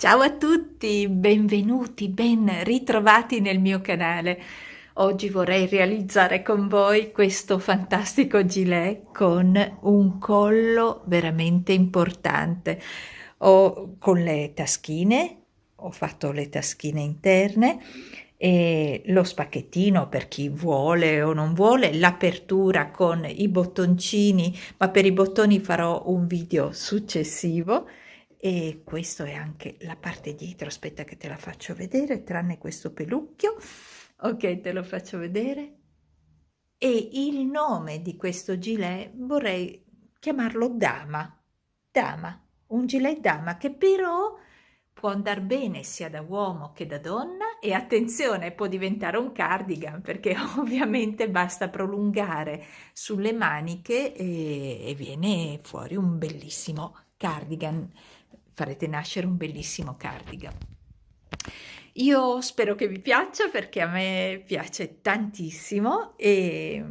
Ciao a tutti, benvenuti, ben ritrovati nel mio canale. Oggi vorrei realizzare con voi questo fantastico gilet con un collo veramente importante. Con le taschine, ho fatto le taschine interne e lo spacchettino per chi vuole o non vuole, l'apertura con i bottoncini, ma per i bottoni farò un video successivo. E questo è anche la parte dietro, aspetta che te la faccio vedere, tranne questo pelucchio. Ok, te lo faccio vedere. E il nome di questo gilet vorrei chiamarlo Dama. Dama, un gilet dama che però può andare bene sia da uomo che da donna e attenzione, può diventare un cardigan perché ovviamente basta prolungare sulle maniche e viene fuori un bellissimo cardigan. Farete nascere un bellissimo cardigan. Io spero che vi piaccia perché a me piace tantissimo e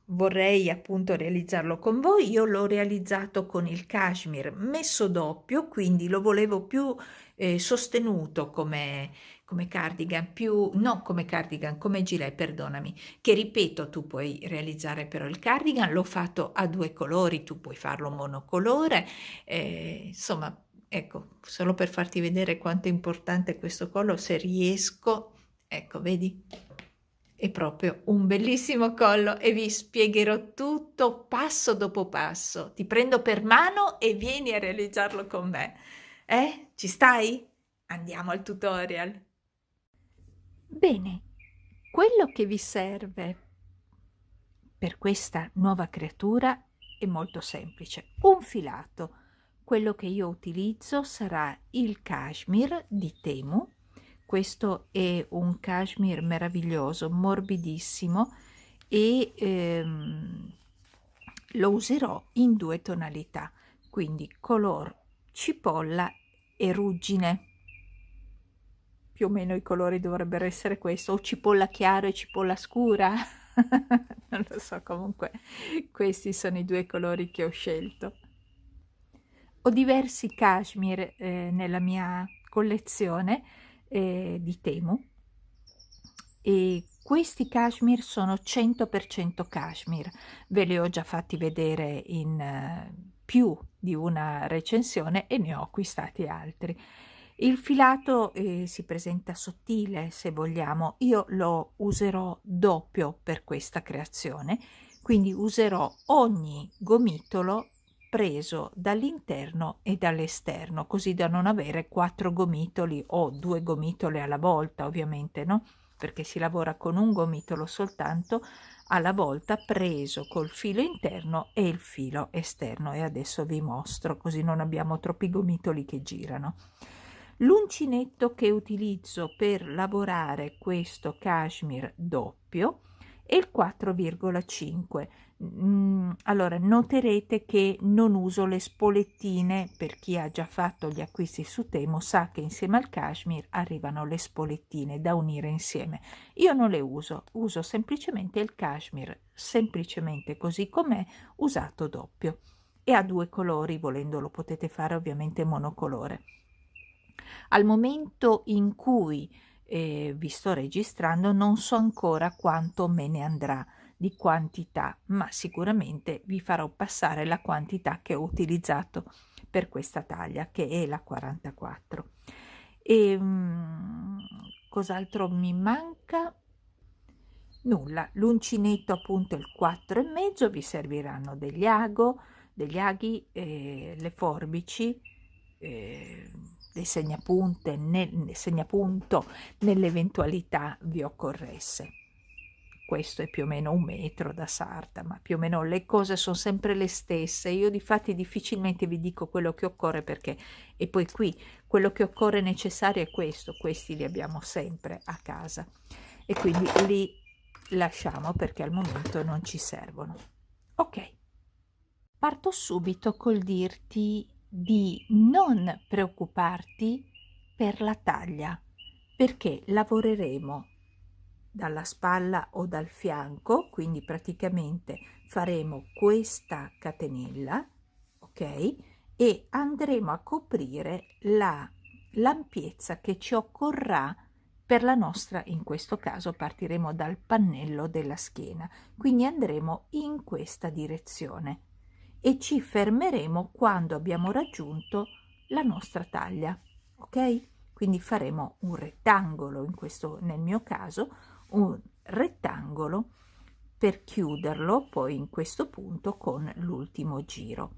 vorrei appunto realizzarlo con voi. Io l'ho realizzato con il cashmere messo doppio, quindi lo volevo più sostenuto come cardigan, più no come cardigan, come gilet, perdonami, che ripeto, tu puoi realizzare però il cardigan, l'ho fatto a due colori, tu puoi farlo monocolore, insomma. Ecco, solo per farti vedere quanto è importante questo collo, se riesco, ecco, vedi? È proprio un bellissimo collo e vi spiegherò tutto passo dopo passo. Ti prendo per mano e vieni a realizzarlo con me. Ci stai? Andiamo al tutorial. Bene, quello che vi serve per questa nuova creatura è molto semplice. Un filato. Quello che io utilizzo sarà il cashmere di Temu. Questo è un cashmere meraviglioso, morbidissimo e lo userò in due tonalità, quindi color cipolla e ruggine. Più o meno i colori dovrebbero essere questo, o cipolla chiaro e cipolla scura. Non lo so, comunque questi sono i due colori che ho scelto. Ho diversi cashmere nella mia collezione di Temu e questi cashmere sono 100% cashmere. Ve li ho già fatti vedere in più di una recensione e ne ho acquistati altri. Il filato si presenta sottile se vogliamo, io lo userò doppio per questa creazione, quindi userò ogni gomitolo preso dall'interno e dall'esterno, così da non avere 4 gomitoli o 2 gomitole alla volta, ovviamente, no? Perché si lavora con un gomitolo soltanto alla volta, preso col filo interno e il filo esterno, e adesso vi mostro così non abbiamo troppi gomitoli che girano. L'uncinetto che utilizzo per lavorare questo cashmere doppio è il 4,5. Allora noterete che non uso le spolettine. Per chi ha già fatto gli acquisti su Temu sa che insieme al cashmere arrivano le spolettine da unire insieme. Io non le uso, uso semplicemente il cashmere, semplicemente così com'è, usato doppio, e ha due colori, volendo lo potete fare ovviamente monocolore. Al momento in cui vi sto registrando non so ancora quanto me ne andrà di quantità, ma sicuramente vi farò passare la quantità che ho utilizzato per questa taglia, che è la 44. E cos'altro mi manca? Nulla. L'uncinetto appunto è il 4,5, vi serviranno degli aghi, le forbici, dei segnapunto nell'eventualità vi occorresse. Questo è più o meno 1 metro da sarta, ma più o meno le cose sono sempre le stesse. Io difatti difficilmente vi dico quello che occorre, perché e poi qui quello che occorre necessario è questo, questi li abbiamo sempre a casa e quindi li lasciamo perché al momento non ci servono. Ok, parto subito col dirti di non preoccuparti per la taglia, perché lavoreremo dalla spalla o dal fianco, quindi praticamente faremo questa catenella, ok? E andremo a coprire la l'ampiezza che ci occorrà per la nostra, in questo caso partiremo dal pannello della schiena, quindi andremo in questa direzione e ci fermeremo quando abbiamo raggiunto la nostra taglia, ok? Quindi faremo un rettangolo, nel mio caso, un rettangolo per chiuderlo poi in questo punto con l'ultimo giro.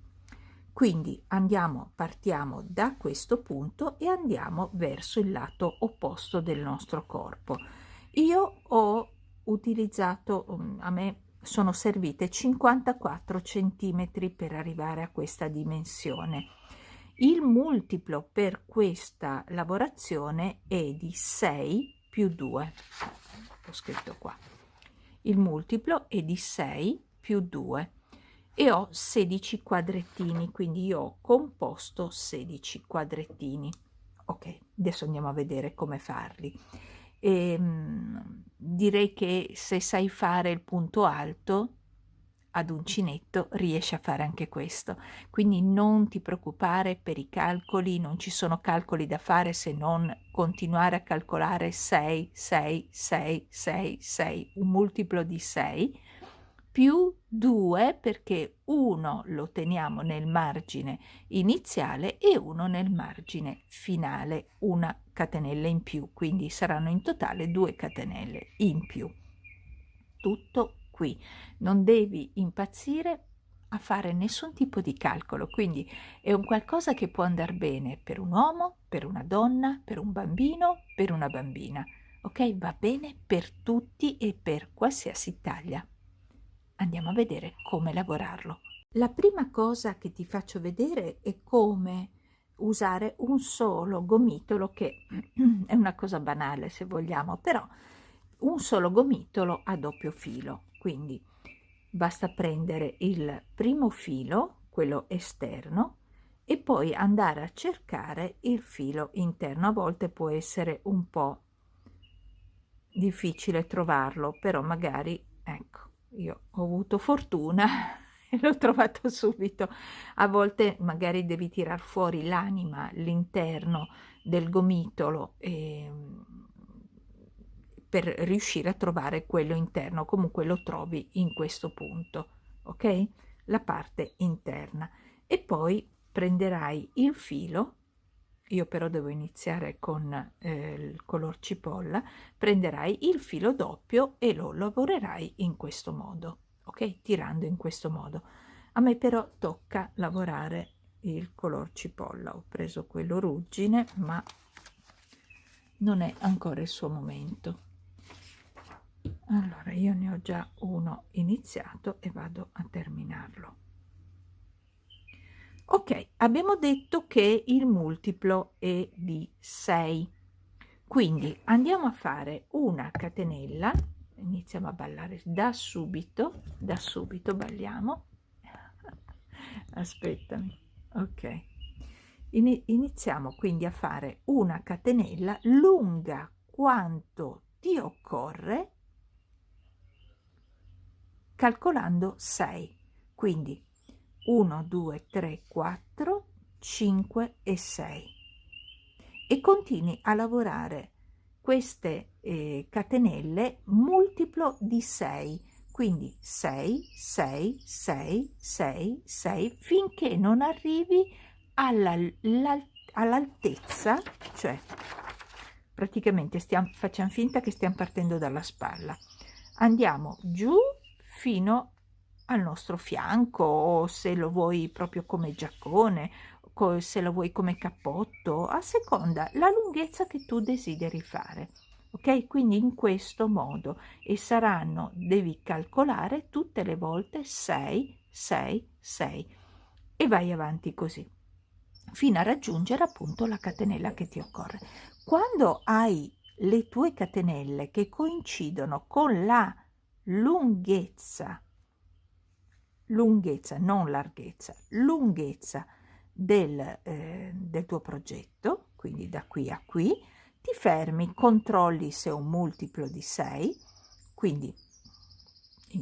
Quindi partiamo da questo punto e andiamo verso il lato opposto del nostro corpo. Io ho utilizzato, a me sono servite 54 centimetri per arrivare a questa dimensione. Il multiplo per questa lavorazione è di 6 più 2. Ho scritto qua. Il multiplo è di 6 più 2 e ho 16 quadrettini, quindi io ho composto 16 quadrettini. Ok, adesso andiamo a vedere come farli. Direi che se sai fare il punto alto ad uncinetto riesci a fare anche questo, quindi non ti preoccupare per i calcoli, non ci sono calcoli da fare se non continuare a calcolare 6, 6, 6, 6, 6, un multiplo di 6 più 2 perché 1 lo teniamo nel margine iniziale e 1 nel margine finale, una catenella in più, quindi saranno in totale 2 catenelle in più. Tutto qui, non devi impazzire a fare nessun tipo di calcolo, quindi è un qualcosa che può andare bene per un uomo, per una donna, per un bambino, per una bambina, ok? Va bene per tutti e per qualsiasi taglia. Andiamo a vedere come lavorarlo. La prima cosa che ti faccio vedere è come usare un solo gomitolo, che è una cosa banale se vogliamo, però un solo gomitolo a doppio filo. Quindi basta prendere il primo filo, quello esterno, e poi andare a cercare il filo interno. A volte può essere un po' difficile trovarlo, però magari, ecco, io ho avuto fortuna e l'ho trovato subito. A volte magari devi tirar fuori l'anima, l'interno del gomitolo per riuscire a trovare quello interno. Comunque lo trovi in questo punto, ok? La parte interna. E poi prenderai il filo. Io però devo iniziare con il color cipolla. Prenderai il filo doppio e lo lavorerai in questo modo, ok? Tirando in questo modo. A me però tocca lavorare il color cipolla. Ho preso quello ruggine, ma non è ancora il suo momento. Allora, io ne ho già uno iniziato e vado a terminarlo. Ok, abbiamo detto che il multiplo è di 6, quindi andiamo a fare una catenella, iniziamo a ballare da subito balliamo, aspettami, ok, iniziamo quindi a fare una catenella lunga quanto ti occorre, calcolando 6, quindi 1, 2, 3, 4, 5 e 6 e continui a lavorare queste catenelle multiplo di 6, quindi 6, 6, 6, 6, 6 finché non arrivi all'altezza, cioè praticamente facciamo finta che stiamo partendo dalla spalla, andiamo giù fino al nostro fianco, o se lo vuoi proprio come giaccone, se lo vuoi come cappotto, a seconda la lunghezza che tu desideri fare. Ok, quindi in questo modo, e saranno, devi calcolare tutte le volte 6, 6, 6 e vai avanti così fino a raggiungere appunto la catenella che ti occorre. Quando hai le tue catenelle che coincidono con la lunghezza, non larghezza, lunghezza del tuo progetto, quindi da qui a qui, ti fermi, controlli se è un multiplo di 6, quindi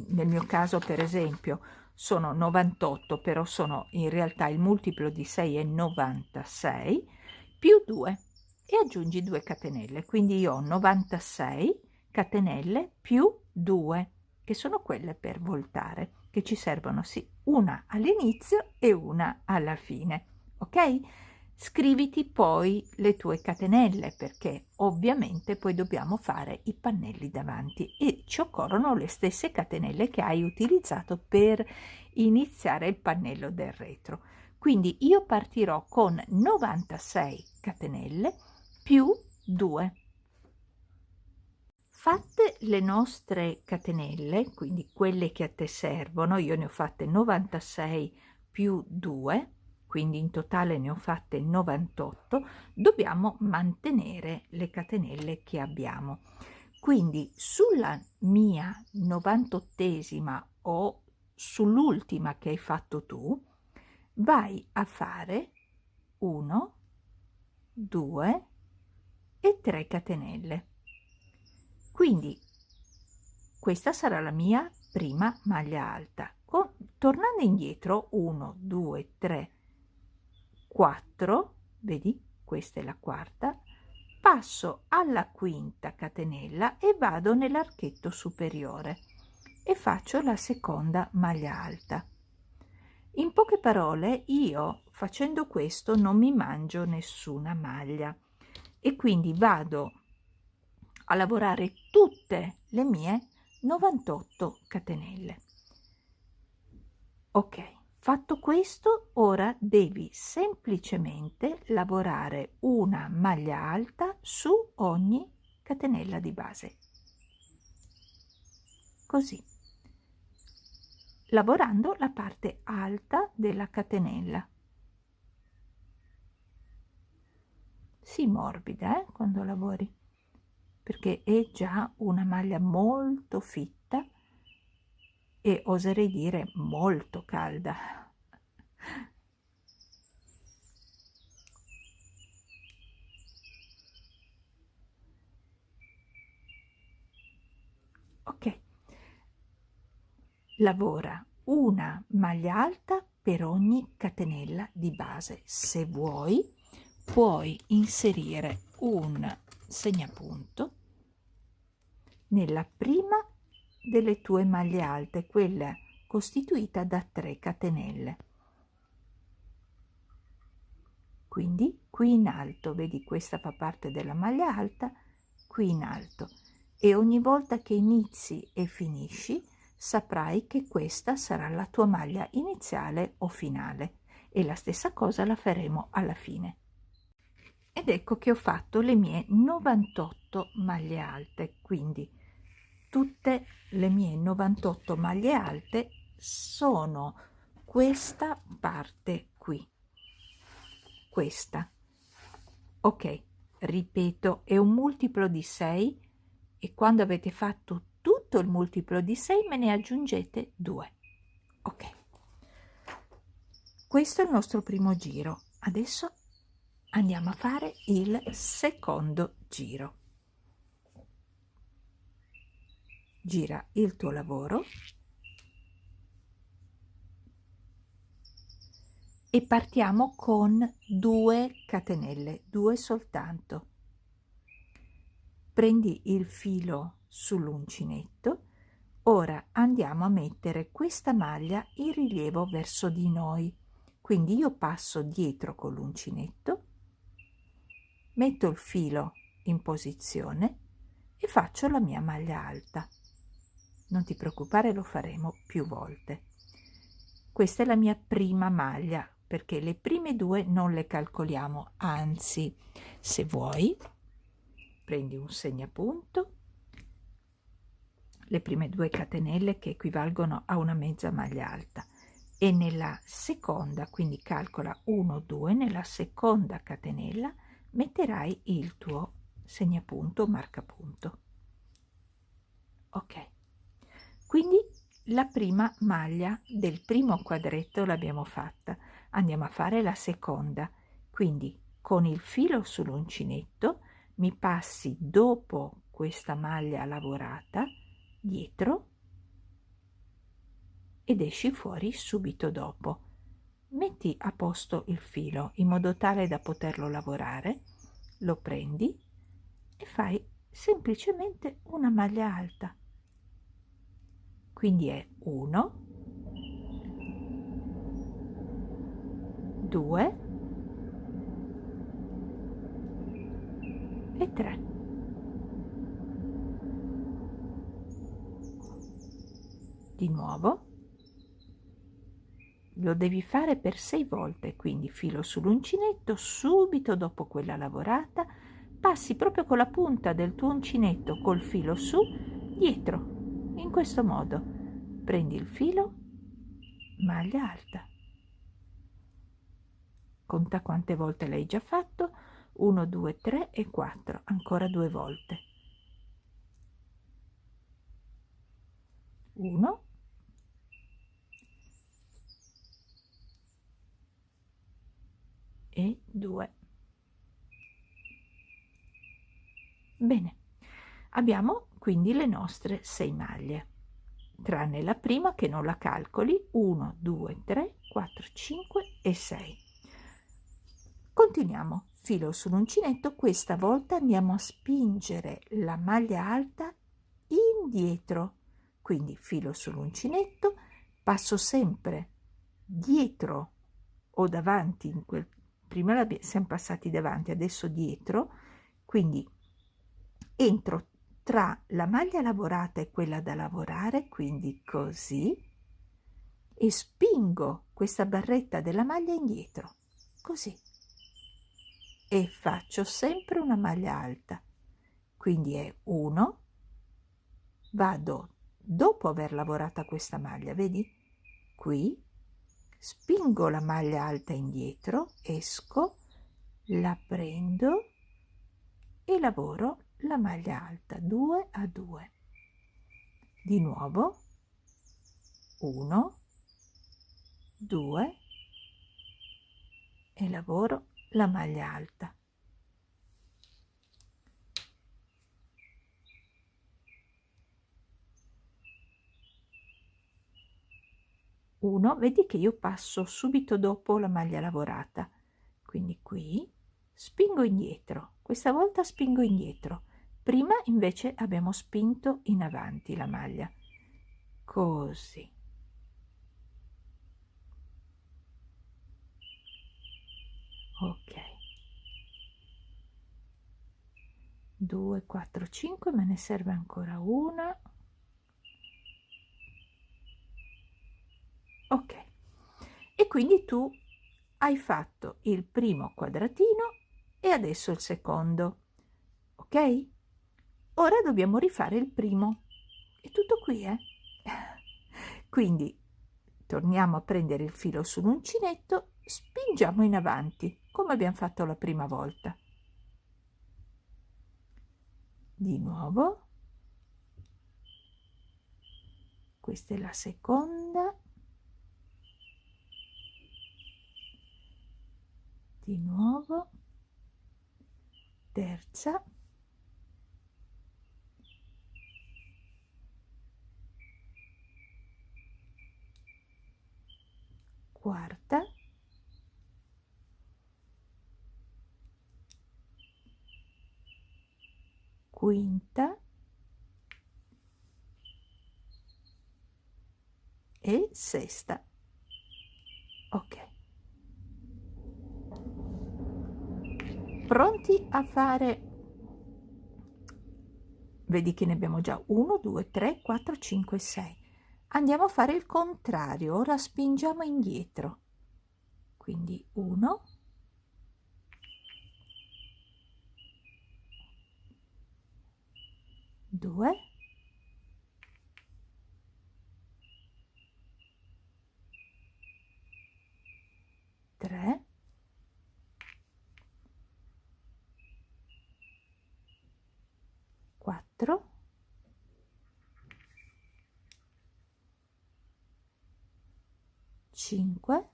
nel mio caso per esempio sono 98, però in realtà il multiplo di 6 è 96, più 2. e aggiungi 2 catenelle, quindi io ho 96 catenelle più 2, che sono quelle per voltare, che ci servono sì una all'inizio e una alla fine, ok? Scriviti poi le tue catenelle, perché ovviamente poi dobbiamo fare i pannelli davanti e ci occorrono le stesse catenelle che hai utilizzato per iniziare il pannello del retro. Quindi io partirò con 96 catenelle più 2. Fatte le nostre catenelle, quindi quelle che a te servono, io ne ho fatte 96 più 2, quindi in totale ne ho fatte 98, dobbiamo mantenere le catenelle che abbiamo. Quindi sulla mia 98esima o sull'ultima che hai fatto tu, vai a fare 1, 2 e 3 catenelle. Quindi questa sarà la mia prima maglia alta. Tornando indietro, 1, 2, 3, 4, vedi? Questa è la quarta. Passo alla quinta catenella e vado nell'archetto superiore e faccio la seconda maglia alta. In poche parole, io facendo questo non mi mangio nessuna maglia e quindi vado a lavorare tutte le mie 98 catenelle. Ok, fatto questo, ora devi semplicemente lavorare una maglia alta su ogni catenella di base, così, lavorando la parte alta della catenella. Sii morbida quando lavori, perché è già una maglia molto fitta e oserei dire molto calda. Ok, lavora una maglia alta per ogni catenella di base. Se vuoi, puoi inserire un segnapunto nella prima delle tue maglie alte, quella costituita da 3 catenelle. Quindi qui in alto, vedi, questa fa parte della maglia alta, qui in alto, e ogni volta che inizi e finisci saprai che questa sarà la tua maglia iniziale o finale, e la stessa cosa la faremo alla fine. Ed ecco che ho fatto le mie 98 maglie alte, quindi tutte le mie 98 maglie alte sono questa parte qui, questa. Ok, ripeto, è un multiplo di 6 e quando avete fatto tutto il multiplo di 6 me ne aggiungete 2. Ok, questo è il nostro primo giro. Adesso andiamo a fare il secondo giro. Gira il tuo lavoro e partiamo con 2 catenelle, 2 soltanto. Prendi il filo sull'uncinetto. Ora andiamo a mettere questa maglia in rilievo verso di noi, quindi io passo dietro con l'uncinetto, metto il filo in posizione e faccio la mia maglia alta. Non ti preoccupare, lo faremo più volte. Questa è la mia prima maglia, perché le prime 2 non le calcoliamo, anzi, se vuoi prendi un segnapunto, le prime 2 catenelle che equivalgono a una mezza maglia alta, e nella seconda, quindi calcola 1, 2, nella seconda catenella metterai il tuo segnapunto o marcapunto. Ok, quindi la prima maglia del primo quadretto l'abbiamo fatta. Andiamo a fare la seconda, quindi con il filo sull'uncinetto mi passi dopo questa maglia lavorata dietro ed esci fuori subito dopo. Metti a posto il filo in modo tale da poterlo lavorare. lo prendi e fai semplicemente una maglia alta. Quindi è 1, 2 e 3. Di nuovo. Lo devi fare per 6 volte, quindi filo sull'uncinetto, subito dopo quella lavorata, passi proprio con la punta del tuo uncinetto col filo su, dietro, in questo modo. Prendi il filo, maglia alta. Conta quante volte l'hai già fatto, 1, 2, 3 e 4, ancora 2 volte. 1, e 2. Bene, abbiamo quindi le nostre 6 maglie, tranne la prima che non la calcoli, 1, 2, 3, 4, 5 e 6. Continuiamo, filo sull'uncinetto, questa volta andiamo a spingere la maglia alta indietro, quindi filo sull'uncinetto, passo sempre dietro o davanti, prima siamo passati davanti, adesso dietro, quindi entro tra la maglia lavorata e quella da lavorare, quindi così, e spingo questa barretta della maglia indietro, così, e faccio sempre una maglia alta, quindi è 1, vado dopo aver lavorato questa maglia, vedi? Qui, spingo la maglia alta indietro, esco, la prendo e lavoro la maglia alta 2 a 2. Di nuovo 1, 2 e lavoro la maglia alta. Uno, vedi che io passo subito dopo la maglia lavorata, quindi qui spingo indietro, questa volta spingo indietro, prima invece abbiamo spinto in avanti la maglia, così. Ok, 2, 4, 5, me ne serve ancora una. Ok, e quindi tu hai fatto il primo quadratino e adesso il secondo, ok? Ora dobbiamo rifare il primo, è tutto qui, Quindi torniamo a prendere il filo sull'uncinetto, spingiamo in avanti come abbiamo fatto la prima volta. Di nuovo, questa è la seconda, di nuovo, terza, quarta, quinta e sesta. Ok, pronti a fare, vedi che ne abbiamo già 1, 2, 3, 4, 5, 6. Andiamo a fare il contrario, ora spingiamo indietro, quindi 1, 2, 3, 4, 5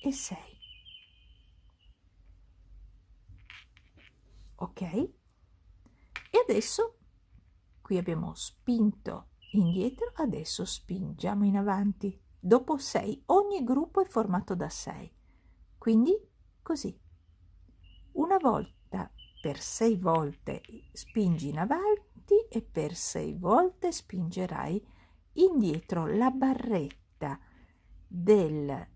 e 6. Ok? E adesso qui abbiamo spinto indietro, adesso spingiamo in avanti. Dopo 6, ogni gruppo è formato da 6. Quindi così. Una volta per 6 volte spingi in avanti e per 6 volte spingerai indietro la barretta della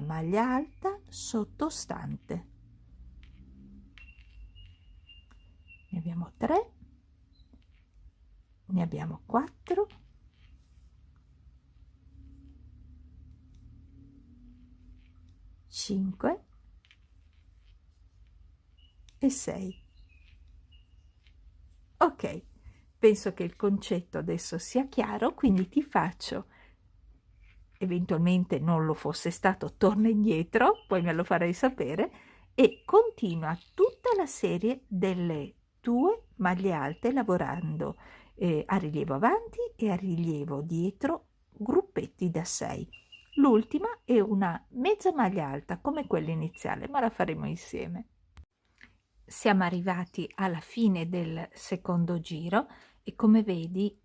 maglia alta sottostante. Ne abbiamo 3, ne abbiamo 4, 5 e 6. Ok, penso che il concetto adesso sia chiaro, quindi ti faccio, eventualmente non lo fosse stato, torna indietro, poi me lo farai sapere, e continua tutta la serie delle tue maglie alte lavorando a rilievo avanti e a rilievo dietro, gruppetti da 6. L'ultima è una mezza maglia alta come quella iniziale, ma la faremo insieme. Siamo arrivati alla fine del secondo giro e come vedi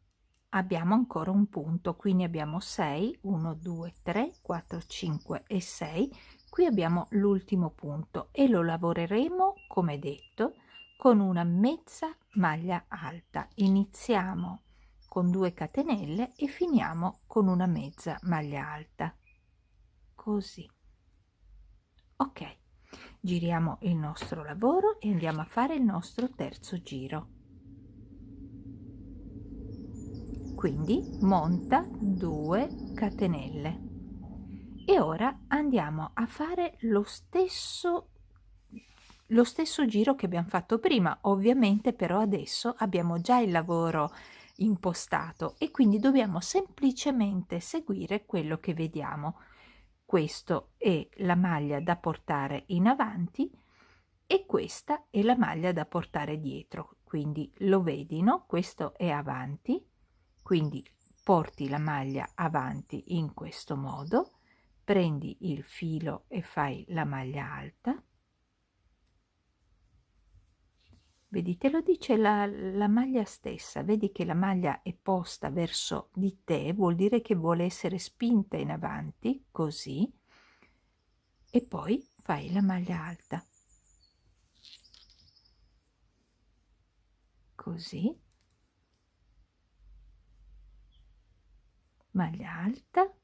abbiamo ancora un punto, quindi abbiamo 6, 1, 2, 3, 4, 5 e 6. Qui abbiamo l'ultimo punto e lo lavoreremo, come detto, con una mezza maglia alta. Iniziamo con 2 catenelle e finiamo con una mezza maglia alta, così. Ok, giriamo il nostro lavoro e andiamo a fare il nostro terzo giro. Quindi monta 2 catenelle e ora andiamo a fare lo stesso giro che abbiamo fatto prima. Ovviamente però adesso abbiamo già il lavoro impostato e quindi dobbiamo semplicemente seguire quello che vediamo. Questo è la maglia da portare in avanti e questa è la maglia da portare dietro, quindi lo vedi, no? Questo è avanti, quindi porti la maglia avanti in questo modo, prendi il filo e fai la maglia alta. Vedi, te lo dice la maglia stessa, vedi che la maglia è posta verso di te, vuol dire che vuole essere spinta in avanti, così, e poi fai la maglia alta, così, maglia alta.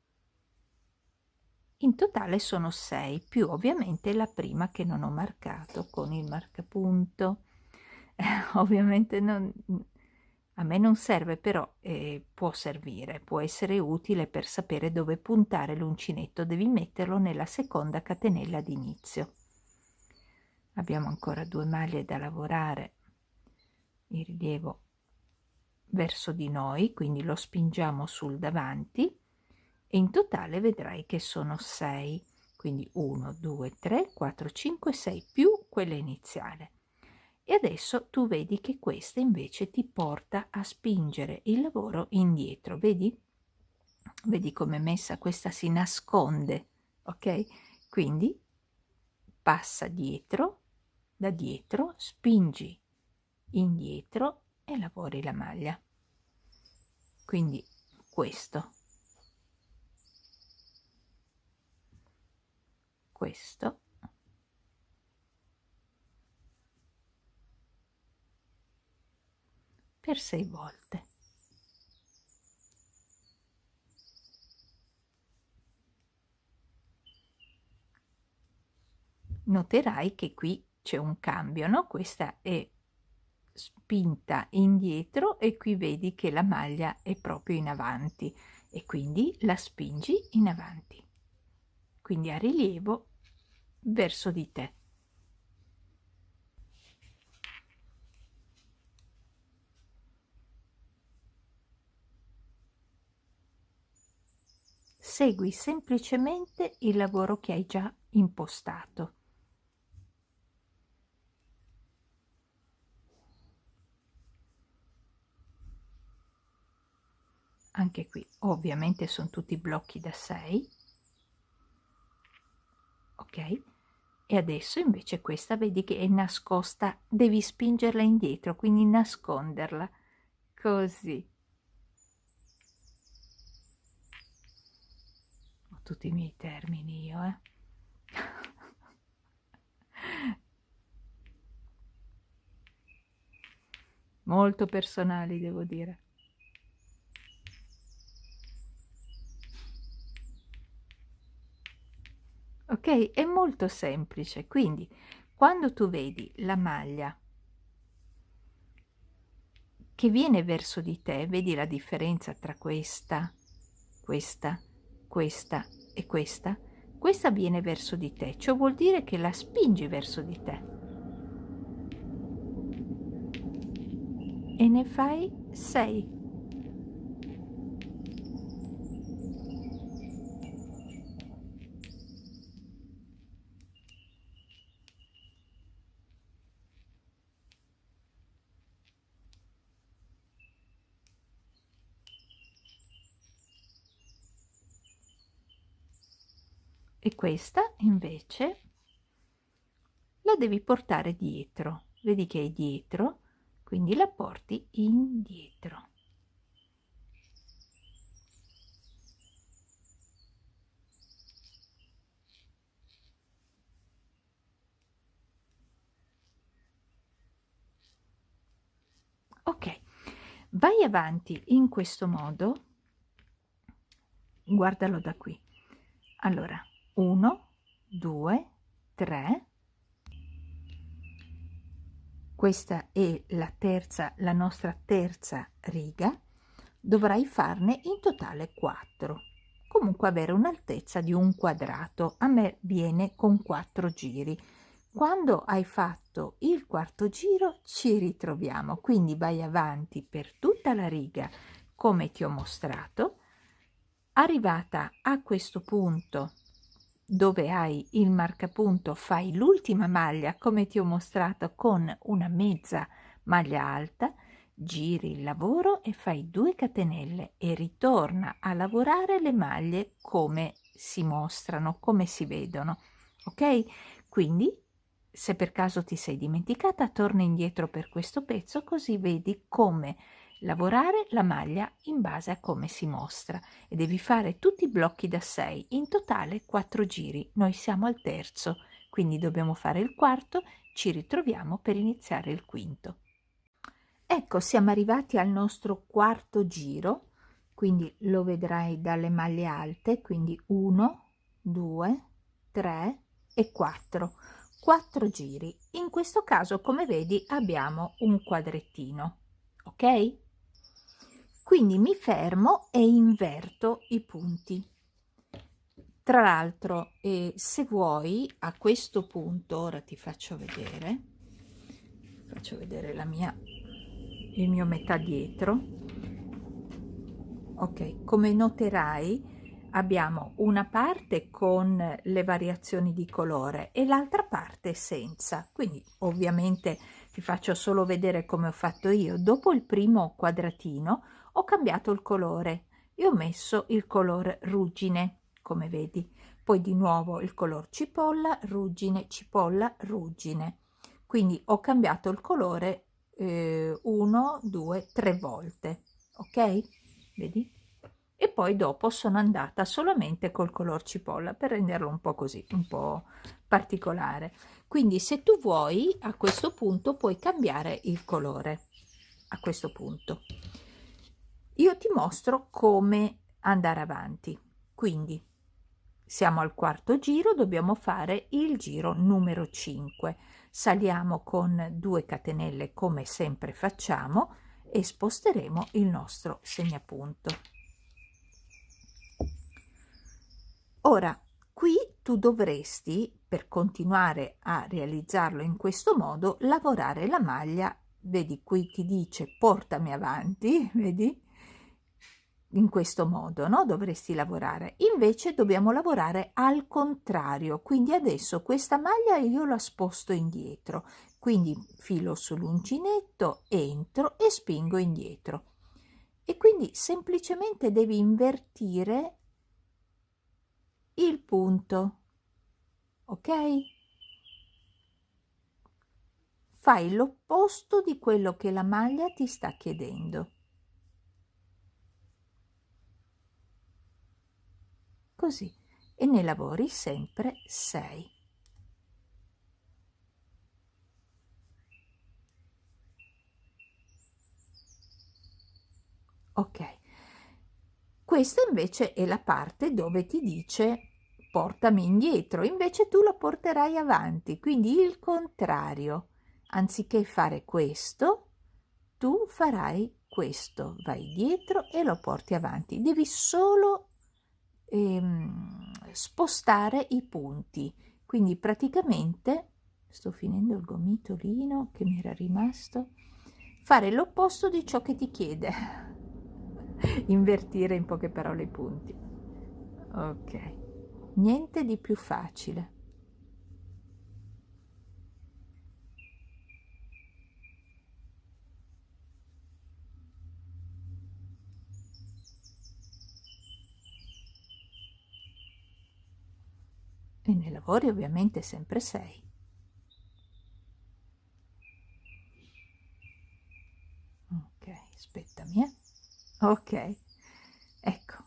In totale sono 6, più ovviamente la prima che non ho marcato con il marcapunto. Ovviamente a me non serve, però può servire, può essere utile per sapere dove puntare l'uncinetto. Devi metterlo nella seconda catenella d'inizio. Abbiamo ancora 2 maglie da lavorare, il rilievo verso di noi, quindi lo spingiamo sul davanti e in totale vedrai che sono 6, quindi 1, 2, 3, 4, 5, 6 più quella iniziale. E adesso tu vedi che questa invece ti porta a spingere il lavoro indietro, vedi? Vedi come è messa, questa si nasconde, ok? Quindi passa dietro, da dietro, spingi indietro e lavori la maglia. Quindi questo, per 6 volte. Noterai che qui c'è un cambio, no? Questa è spinta indietro e qui vedi che la maglia è proprio in avanti e quindi la spingi in avanti, quindi a rilievo verso di te. Segui semplicemente il lavoro che hai già impostato. Anche qui ovviamente sono tutti blocchi da 6, ok? E adesso invece questa vedi che è nascosta, devi spingerla indietro, quindi nasconderla, così. Ho tutti i miei termini io, molto personali, devo dire. Ok, è molto semplice, quindi quando tu vedi la maglia che viene verso di te, vedi la differenza tra questa, questa, questa e questa? Questa viene verso di te, ciò vuol dire che la spingi verso di te e ne fai 6. E questa invece la devi portare dietro, vedi che è dietro, quindi la porti indietro. Ok, vai avanti in questo modo, guardalo da qui. Allora, 1, 2, 3. Questa è la nostra terza riga. Dovrai farne in totale 4. Comunque avere un'altezza di un quadrato. A me viene con 4 giri. Quando hai fatto il quarto giro ci ritroviamo, quindi vai avanti per tutta la riga come ti ho mostrato. Arrivata a questo punto dove hai il marcapunto, fai l'ultima maglia come ti ho mostrato con una mezza maglia alta, giri il lavoro e fai 2 catenelle e ritorna a lavorare le maglie come si mostrano, come si vedono. Ok? Quindi se per caso ti sei dimenticata, torna indietro per questo pezzo così vedi come lavorare la maglia in base a come si mostra e devi fare tutti i blocchi da 6, in totale 4 giri. Noi siamo al terzo, quindi dobbiamo fare il quarto, ci ritroviamo per iniziare il quinto. Ecco, siamo arrivati al nostro quarto giro, quindi lo vedrai dalle maglie alte, quindi 1, 2, 3 e 4. 4 giri. In questo caso, come vedi, abbiamo un quadrettino, ok? Quindi mi fermo e inverto i punti. Tra l'altro, se vuoi, a questo punto, ora ti faccio vedere il mio metà dietro. Ok, come noterai abbiamo una parte con le variazioni di colore e l'altra parte senza, quindi ovviamente ti faccio solo vedere come ho fatto io. Dopo il primo quadratino ho cambiato il colore e ho messo il colore ruggine, come vedi, poi di nuovo il color cipolla, cipolla, ruggine, quindi ho cambiato il colore 1, 2, 3 volte, ok? Vedi? E poi dopo sono andata solamente col color cipolla per renderlo un po' così, un po' particolare. Quindi se tu vuoi a questo punto puoi cambiare il colore. A questo punto io ti mostro come andare avanti. Quindi siamo al quarto giro, dobbiamo fare il giro numero 5. Saliamo con 2 catenelle come sempre facciamo e sposteremo il nostro segnapunto. Ora, qui tu dovresti, per continuare a realizzarlo in questo modo, lavorare la maglia, vedi qui ti dice portami avanti, vedi? In questo modo, no? Dovresti lavorare. Invece dobbiamo lavorare al contrario, quindi adesso questa maglia io la sposto indietro, quindi filo sull'uncinetto, entro e spingo indietro. E quindi semplicemente devi invertire il punto, ok? Fai l'opposto di quello che la maglia ti sta chiedendo. Così, e ne lavori sempre 6. Ok. Questa invece è la parte dove ti dice portami indietro, invece tu lo porterai avanti, quindi il contrario. Anziché fare questo, tu farai questo, vai dietro e lo porti avanti. Devi solo spostare i punti. Quindi praticamente, sto finendo il gomitolino che mi era rimasto, fare l'opposto di ciò che ti chiede. Invertire in poche parole i punti. Ok, niente di più facile. E nei lavori ovviamente sempre 6. Ok, aspettami, ok, ecco,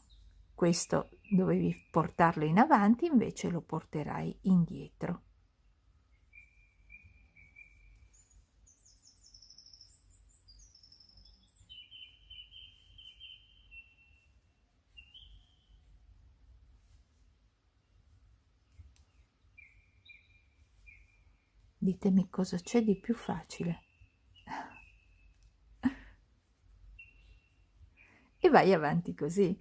questo dovevi portarlo in avanti, invece lo porterai indietro. Ditemi cosa c'è di più facile. E vai avanti così.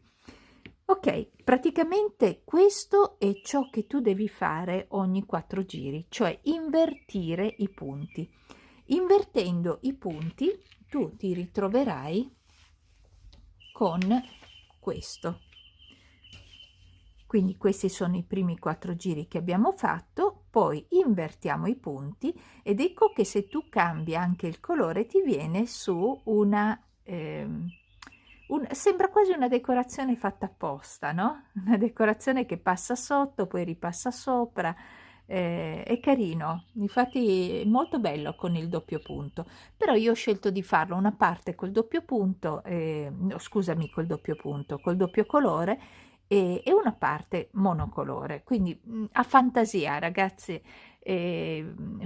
Ok, praticamente questo è ciò che tu devi fare ogni 4 giri, cioè invertire i punti. Invertendo i punti, tu ti ritroverai con questo. Quindi questi sono i primi 4 giri che abbiamo fatto, poi invertiamo i punti ed ecco che se tu cambi anche il colore ti viene su una sembra quasi una decorazione fatta apposta, no? Una decorazione che passa sotto, poi ripassa sopra. È carino, infatti è molto bello con il doppio punto, però io ho scelto di farlo una parte col doppio punto, no, scusami, col doppio punto, col doppio colore e una parte monocolore, quindi a fantasia ragazzi,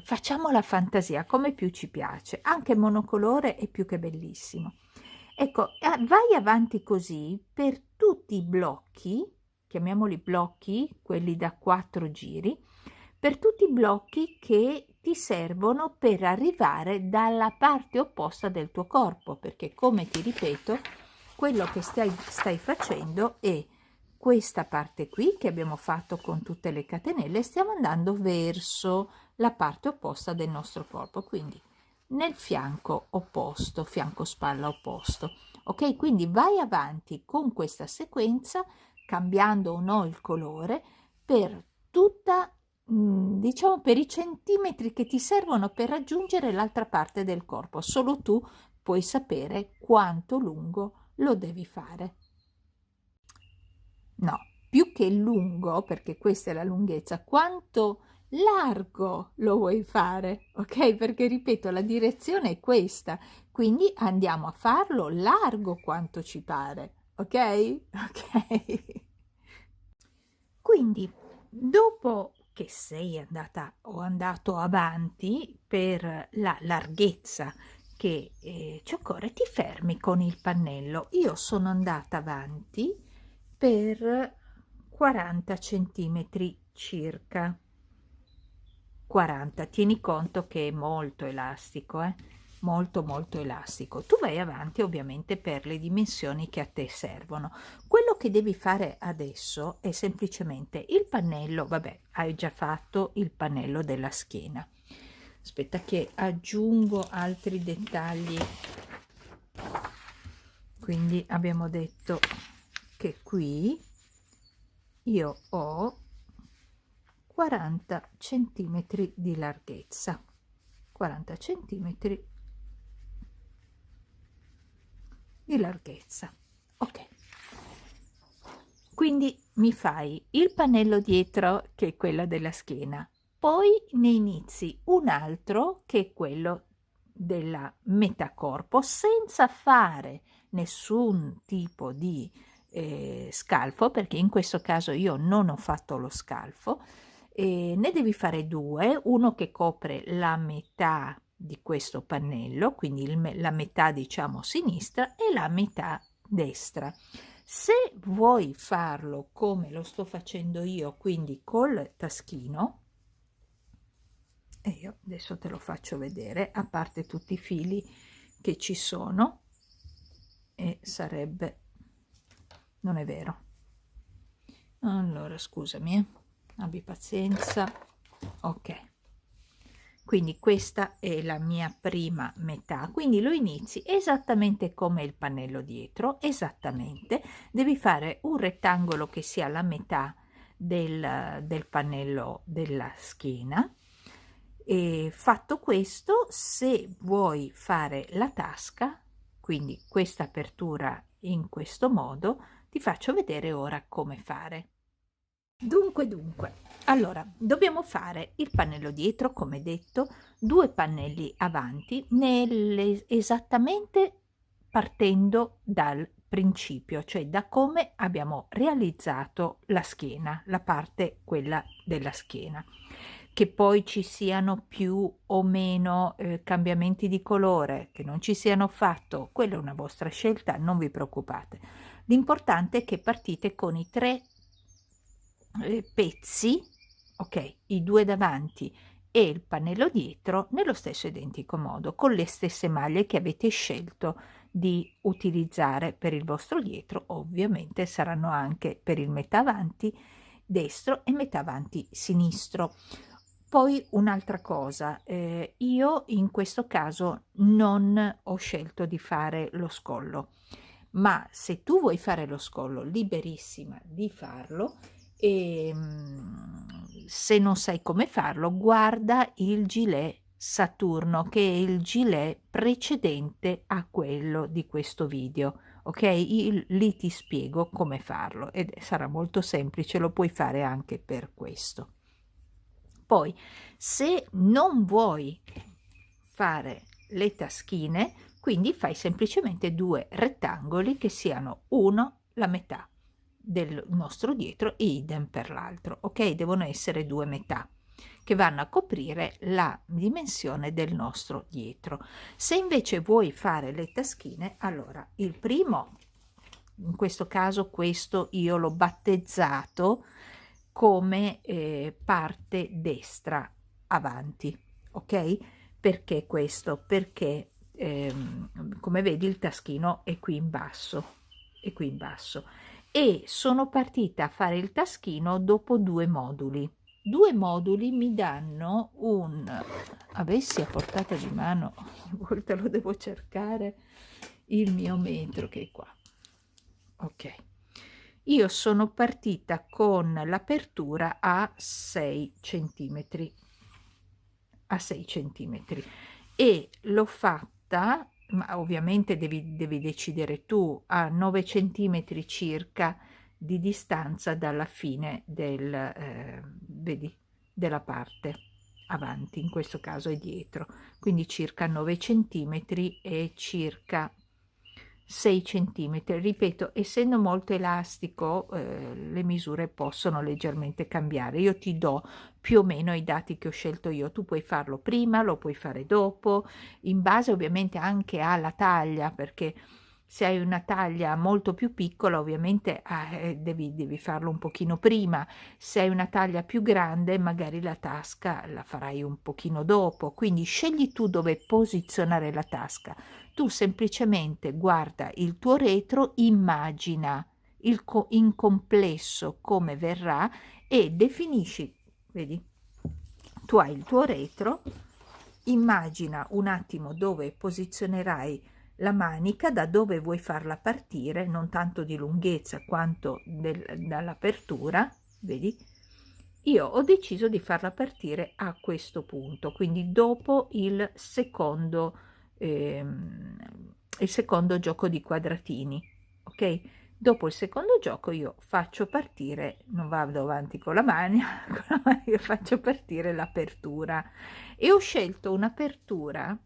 facciamo la fantasia come più ci piace, anche monocolore è più che bellissimo. Ecco, vai avanti così per tutti i blocchi, chiamiamoli blocchi, quelli da 4 giri, per tutti i blocchi che ti servono per arrivare dalla parte opposta del tuo corpo, perché come ti ripeto, quello che stai facendo è questa parte qui che abbiamo fatto con tutte le catenelle, stiamo andando verso la parte opposta del nostro corpo, quindi nel fianco opposto, fianco spalla opposto. Ok, quindi vai avanti con questa sequenza cambiando o no il colore per tutta, diciamo, per i centimetri che ti servono per raggiungere l'altra parte del corpo. Solo tu puoi sapere quanto lungo lo devi fare. No, più che lungo, perché questa è la lunghezza, quanto largo lo vuoi fare, ok? Perché ripeto, la direzione è questa, quindi andiamo a farlo largo quanto ci pare, ok? Ok. Quindi, dopo che sei andata o andato avanti per la larghezza che ci occorre, ti fermi con il pannello. Io sono andata avanti per 40 centimetri circa. 40, tieni conto che è molto elastico, molto molto elastico. Tu vai avanti ovviamente per le dimensioni che a te servono. Quello che devi fare adesso è semplicemente il pannello, vabbè, hai già fatto il pannello della schiena. Aspetta che aggiungo altri dettagli. Quindi abbiamo detto che qui io ho 40 centimetri di larghezza, 40 centimetri di larghezza. Ok, quindi mi fai il pannello dietro che è quello della schiena, poi ne inizi un altro che è quello della metà corpo senza fare nessun tipo di scalfo, perché in questo caso io non ho fatto lo scalfo. Ne devi fare 2, uno che copre la metà di questo pannello, quindi la metà diciamo sinistra e la metà destra. Se vuoi farlo come lo sto facendo io, quindi col taschino, e io adesso te lo faccio vedere, a parte tutti i fili che ci sono, e sarebbe, non è vero, allora scusami, abbi pazienza, ok. Quindi questa è la mia prima metà, quindi lo inizi esattamente come il pannello dietro, esattamente, devi fare un rettangolo che sia la metà del pannello della schiena, e fatto questo, se vuoi fare la tasca, quindi questa apertura in questo modo, ti faccio vedere ora come fare. Dunque, allora dobbiamo fare il pannello dietro, come detto, 2 pannelli avanti, esattamente partendo dal principio, cioè da come abbiamo realizzato la schiena, la parte quella della schiena. Che poi ci siano più o meno cambiamenti di colore, che non ci siano fatto, quella è una vostra scelta, non vi preoccupate. L'importante è che partite con i 3 pezzi, ok, i 2 davanti e il pannello dietro, nello stesso identico modo, con le stesse maglie che avete scelto di utilizzare per il vostro dietro. Ovviamente saranno anche per il metà avanti destro e metà avanti sinistro. Poi un'altra cosa, io in questo caso non ho scelto di fare lo scollo, ma se tu vuoi fare lo scollo, liberissima di farlo. E se non sai come farlo, guarda il gilet Saturno, che è il gilet precedente a quello di questo video, ok? Lì ti spiego come farlo ed sarà molto semplice, lo puoi fare anche per questo. Poi, se non vuoi fare le taschine, quindi fai semplicemente 2 rettangoli che siano uno la metà del nostro dietro e idem per l'altro, ok? Devono essere 2 metà che vanno a coprire la dimensione del nostro dietro. Se invece vuoi fare le taschine, allora il primo, in questo caso questo io l'ho battezzato come parte destra avanti, ok? Perché questo? Perché come vedi il taschino è qui in basso, è qui in basso, e sono partita a fare il taschino dopo 2 moduli. 2 moduli mi danno un, avessi a portata di mano, a volte lo devo cercare, il mio metro che è qua, ok. Io sono partita con l'apertura a 6 centimetri, a 6 centimetri, e l'ho fatta, ma ovviamente devi decidere tu, a 9 centimetri circa di distanza dalla fine vedi, della parte avanti, in questo caso è dietro, quindi circa 9 centimetri e circa 6 centimetri. Ripeto, essendo molto elastico, le misure possono leggermente cambiare. Io ti do più o meno i dati che ho scelto io, tu puoi farlo prima, lo puoi fare dopo, in base ovviamente anche alla taglia, perché se hai una taglia molto più piccola ovviamente devi farlo un pochino prima, se hai una taglia più grande magari la tasca la farai un pochino dopo, quindi scegli tu dove posizionare la tasca. Tu semplicemente guarda il tuo retro, immagina in complesso come verrà e definisci, vedi, tu hai il tuo retro, immagina un attimo dove posizionerai la manica, da dove vuoi farla partire, non tanto di lunghezza quanto dall'apertura, vedi? Io ho deciso di farla partire a questo punto, quindi dopo il secondo gioco di quadratini, ok? Dopo il secondo gioco io faccio partire, non vado avanti con la maglia, io faccio partire l'apertura, e ho scelto un'apertura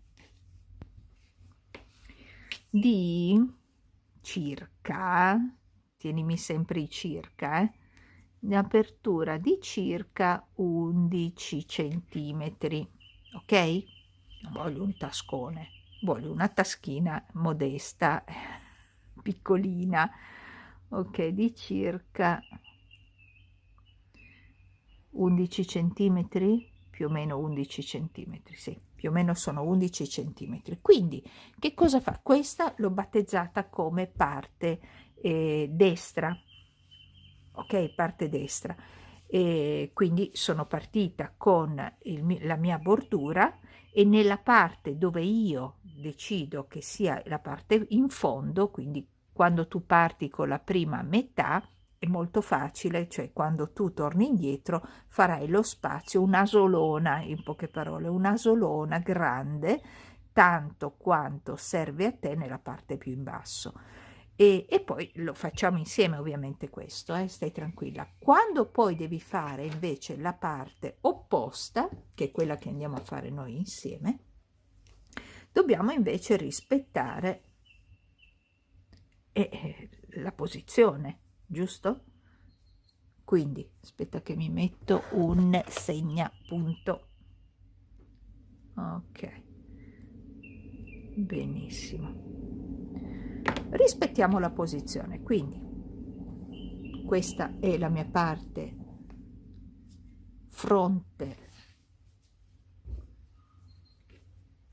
di circa, tienimi sempre i circa, un'apertura di circa 11 centimetri, ok? Non voglio un tascone, voglio una taschina modesta, piccolina, ok, di circa 11 centimetri, più o meno 11 centimetri, sì, più o meno sono 11 centimetri. Quindi che cosa fa? Questa l'ho battezzata come parte destra, ok, parte destra. E quindi sono partita con la mia bordura, e nella parte dove io decido che sia la parte in fondo, quindi quando tu parti con la prima metà, è molto facile, cioè quando tu torni indietro farai lo spazio, un'asolona, in poche parole, un'asolona grande, tanto quanto serve a te nella parte più in basso. E poi lo facciamo insieme, ovviamente, questo, stai tranquilla. Quando poi devi fare invece la parte opposta, che è quella che andiamo a fare noi insieme, dobbiamo invece rispettare la posizione, giusto? Quindi aspetta che mi metto un segnapunto. Ok, benissimo. Rispettiamo la posizione, quindi questa è la mia parte fronte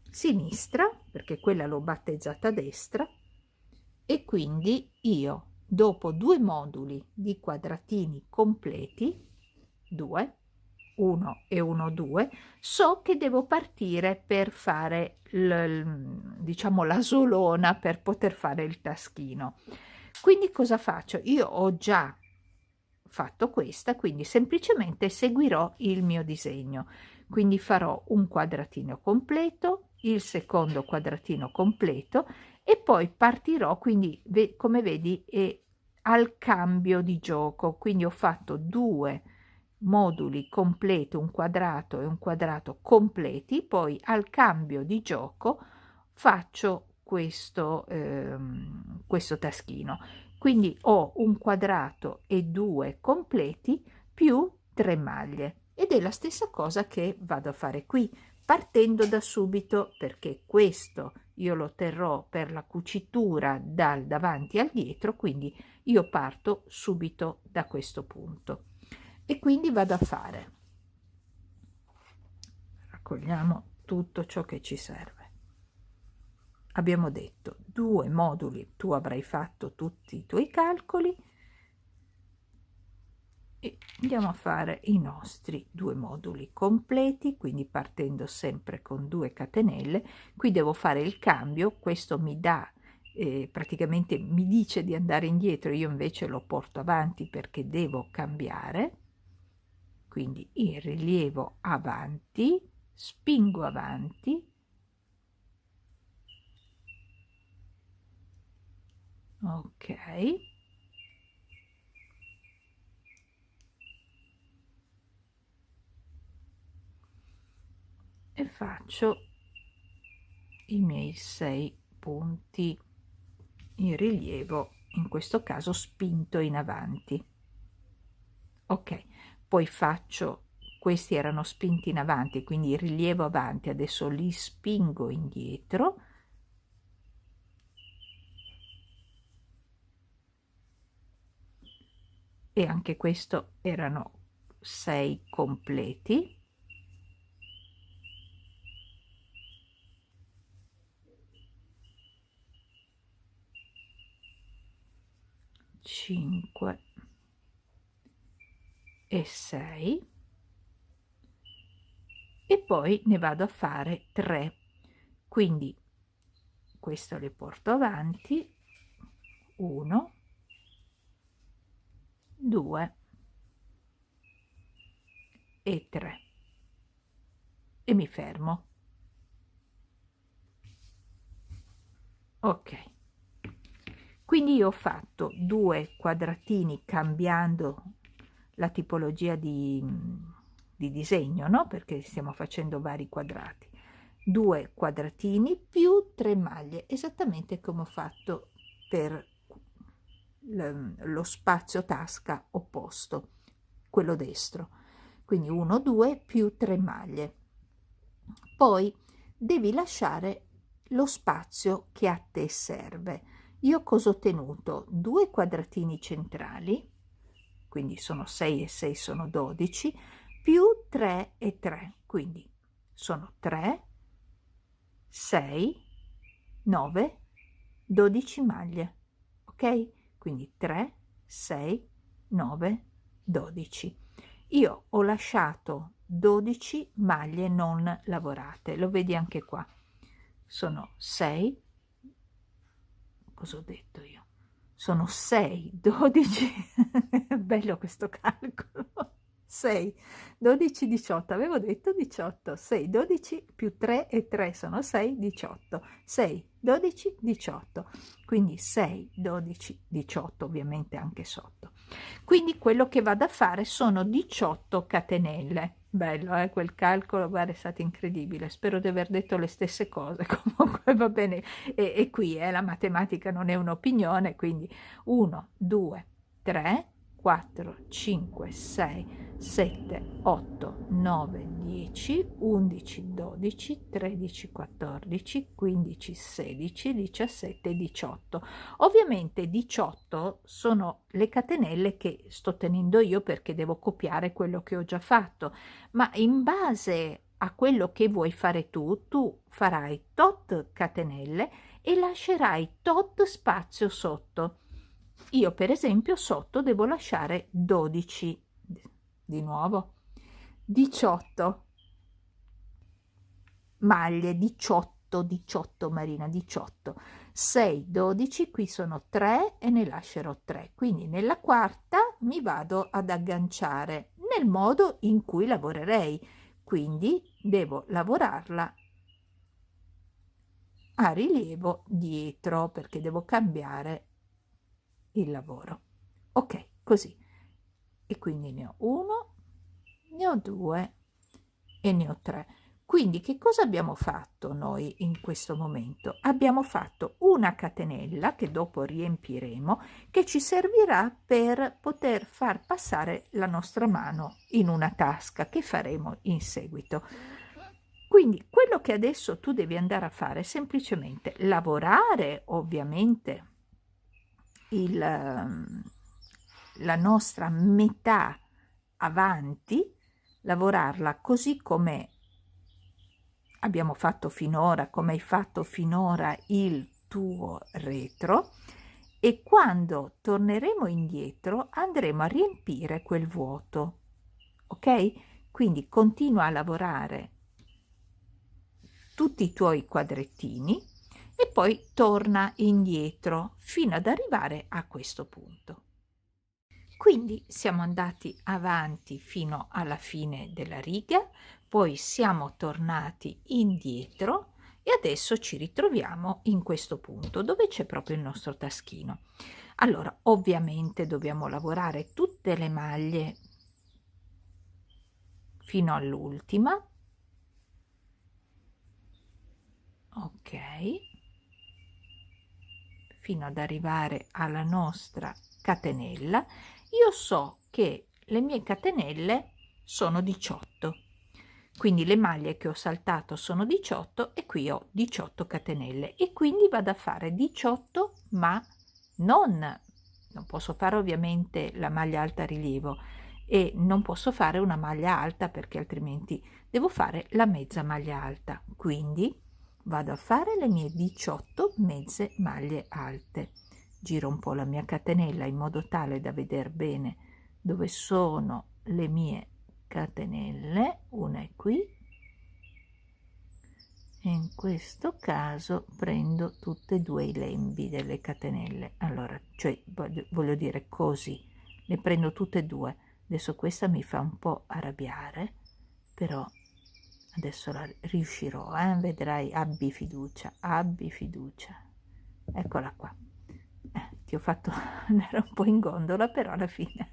sinistra, perché quella l'ho battezzata a destra, e quindi io, dopo 2 moduli di quadratini completi, 2, 1 e 1, 2, so che devo partire per fare diciamo la solona, per poter fare il taschino. Quindi cosa faccio? Io ho già fatto questa, quindi semplicemente seguirò il mio disegno. Quindi farò un quadratino completo, il secondo quadratino completo, e poi partirò, quindi come vedi è al cambio di gioco, quindi ho fatto 2 moduli completi, un quadrato e un quadrato completi, poi al cambio di gioco faccio questo taschino. Quindi ho un quadrato e 2 completi più 3 maglie, ed è la stessa cosa che vado a fare qui, partendo da subito, perché questo io lo terrò per la cucitura dal davanti al dietro, quindi io parto subito da questo punto e quindi vado a fare, raccogliamo tutto ciò che ci serve. Abbiamo detto 2 moduli, tu avrai fatto tutti i tuoi calcoli, e andiamo a fare i nostri 2 moduli completi, quindi partendo sempre con 2 catenelle. Qui devo fare il cambio, questo mi dà praticamente mi dice di andare indietro, io invece lo porto avanti perché devo cambiare, quindi il rilievo avanti, spingo avanti, ok, e faccio i miei 6 punti in rilievo, in questo caso spinto in avanti. Ok, poi faccio, questi erano spinti in avanti, quindi il rilievo avanti, adesso li spingo indietro, e anche questo erano 6 completi. Cinque e 6, e poi ne vado a fare 3, quindi questo le porto avanti, 1, 2 e 3, e mi fermo. Ok, quindi io ho fatto 2 quadratini cambiando la tipologia di disegno, no? Perché stiamo facendo vari quadrati. 2 quadratini più 3 maglie, esattamente come ho fatto per lo spazio tasca opposto, quello destro. Quindi 1, 2 più 3 maglie. Poi devi lasciare lo spazio che a te serve. io cosa ho ottenuto? 2 quadratini centrali, quindi sono 6 e 6 sono 12, più 3 e 3, quindi sono 3, 6, 9, 12 maglie, ok? Quindi 3, 6, 9, 12. Io ho lasciato 12 maglie non lavorate, lo vedi anche qua. Sono 6, cosa ho detto io? Sono 6, 12, bello questo calcolo, 6, 12, 18, avevo detto 18, 6, 12 più 3 e 3 sono 6, 18, 6, 12, 18, quindi 6, 12, 18, ovviamente anche sotto. Quindi quello che vado a fare sono 18 catenelle. Bello, quel calcolo, guarda, è stato incredibile. Spero di aver detto le stesse cose. Comunque va bene. E qui la matematica non è un'opinione, quindi 1, 2, 3, 4, 5, 6, 7, 8, 9, 10, 11, 12, 13, 14, 15, 16, 17, 18. Ovviamente 18 sono le catenelle che sto tenendo io perché devo copiare quello che ho già fatto, ma in base a quello che vuoi fare tu farai tot catenelle e lascerai tot spazio sotto. Io per esempio sotto devo lasciare 12, di nuovo, 18 maglie, 18, 18 Marina, 18, 6, 12, qui sono 3 e ne lascerò 3, quindi nella quarta mi vado ad agganciare nel modo in cui lavorerei, quindi devo lavorarla a rilievo dietro perché devo cambiare il lavoro. Ok, così. E quindi ne ho 1, ne ho 2 e ne ho 3. Quindi che cosa abbiamo fatto noi in questo momento? Abbiamo fatto una catenella che dopo riempiremo, che ci servirà per poter far passare la nostra mano in una tasca, che faremo in seguito. Quindi quello che adesso tu devi andare a fare è semplicemente lavorare, ovviamente, la nostra metà avanti, lavorarla così come abbiamo fatto finora, come hai fatto finora il tuo retro, e quando torneremo indietro andremo a riempire quel vuoto, ok? Quindi continua a lavorare tutti i tuoi quadrettini e poi torna indietro fino ad arrivare a questo punto. Quindi siamo andati avanti fino alla fine della riga, poi siamo tornati indietro e adesso ci ritroviamo in questo punto dove c'è proprio il nostro taschino. Allora, ovviamente dobbiamo lavorare tutte le maglie fino all'ultima, ok, fino ad arrivare alla nostra catenella. Io so che le mie catenelle sono 18, quindi le maglie che ho saltato sono 18 e qui ho 18 catenelle e quindi vado a fare 18, ma non posso fare ovviamente la maglia alta a rilievo e non posso fare una maglia alta perché altrimenti devo fare la mezza maglia alta, quindi vado a fare le mie 18 mezze maglie alte, giro un po' la mia catenella in modo tale da vedere bene dove sono le mie catenelle, una è qui e in questo caso prendo tutte e due i lembi delle catenelle, allora, cioè voglio dire così, le prendo tutte e due. Adesso questa mi fa un po' arrabbiare, però adesso la riuscirò, vedrai, abbi fiducia, eccola qua. Ti ho fatto andare un po' in gondola, però alla fine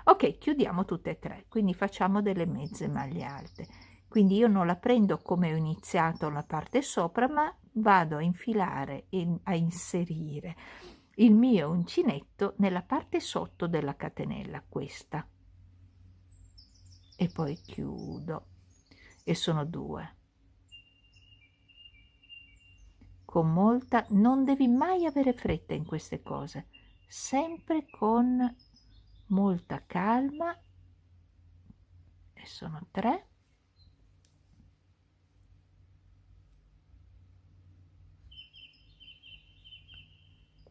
ok, chiudiamo tutte e tre, quindi facciamo delle mezze maglie alte, quindi io non la prendo come ho iniziato la parte sopra, ma vado a infilare a inserire il mio uncinetto nella parte sotto della catenella, questa, e poi chiudo, e sono 2, con molta, non devi mai avere fretta in queste cose, sempre con molta calma. E sono 3,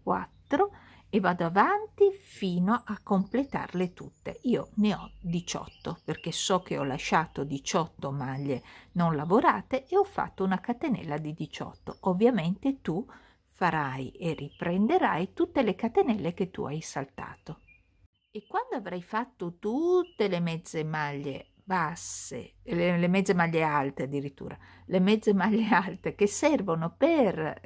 4 e vado avanti fino a completarle tutte. Io ne ho 18 perché so che ho lasciato 18 maglie non lavorate e ho fatto una catenella di 18. Ovviamente tu farai e riprenderai tutte le catenelle che tu hai saltato. E quando avrai fatto tutte le mezze maglie basse, le mezze maglie alte addirittura, le mezze maglie alte che servono per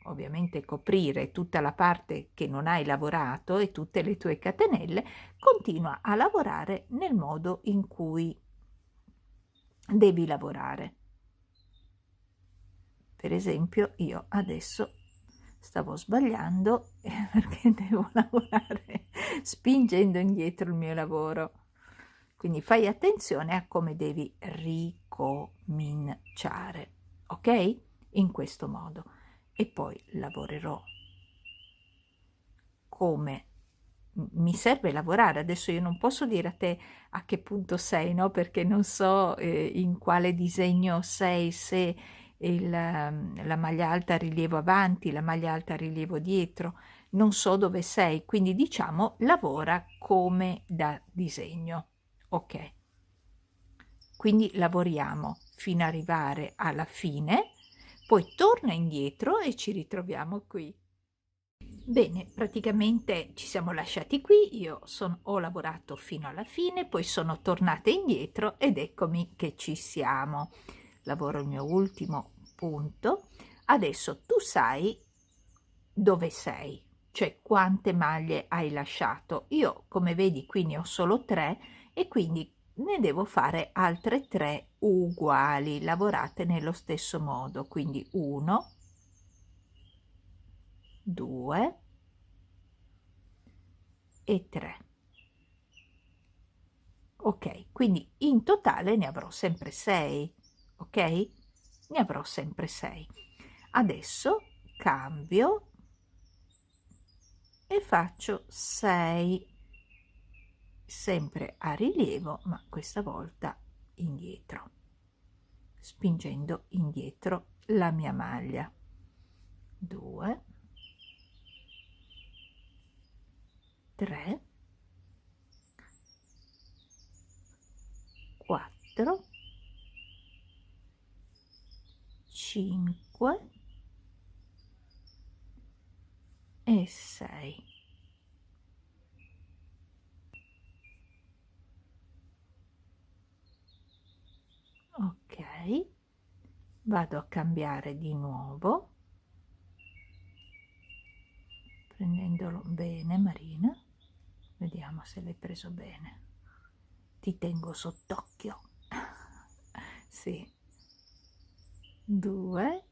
ovviamente coprire tutta la parte che non hai lavorato e tutte le tue catenelle, continua a lavorare nel modo in cui devi lavorare. Per esempio, io adesso stavo sbagliando perché devo lavorare spingendo indietro il mio lavoro. Quindi fai attenzione a come devi ricominciare, ok? In questo modo. E poi lavorerò come mi serve lavorare. Adesso io non posso dire a te a che punto sei, no? Perché non so in quale disegno sei, se la maglia alta a rilievo avanti, la maglia alta a rilievo dietro, non so dove sei, quindi diciamo lavora come da disegno, ok? Quindi lavoriamo fino ad arrivare alla fine, poi torna indietro e ci ritroviamo qui. Bene, praticamente ci siamo lasciati qui, io ho lavorato fino alla fine, poi sono tornata indietro ed eccomi che ci siamo. Lavoro il mio ultimo punto. Adesso tu sai dove sei, cioè quante maglie hai lasciato. Io, come vedi, qui ne ho solo 3 e quindi ne devo fare altre 3 uguali, lavorate nello stesso modo. Quindi 1, 2 e 3. Ok, quindi in totale ne avrò sempre 6, ok? Ne avrò sempre 6. Adesso cambio e faccio 6, sempre a rilievo, ma questa volta indietro, spingendo indietro la mia maglia. 2, 3, 4, 5 e 6. Ok, vado a cambiare di nuovo, prendendolo bene, Marina. Vediamo se l'hai preso bene. Ti tengo sott'occhio. Sì. 2,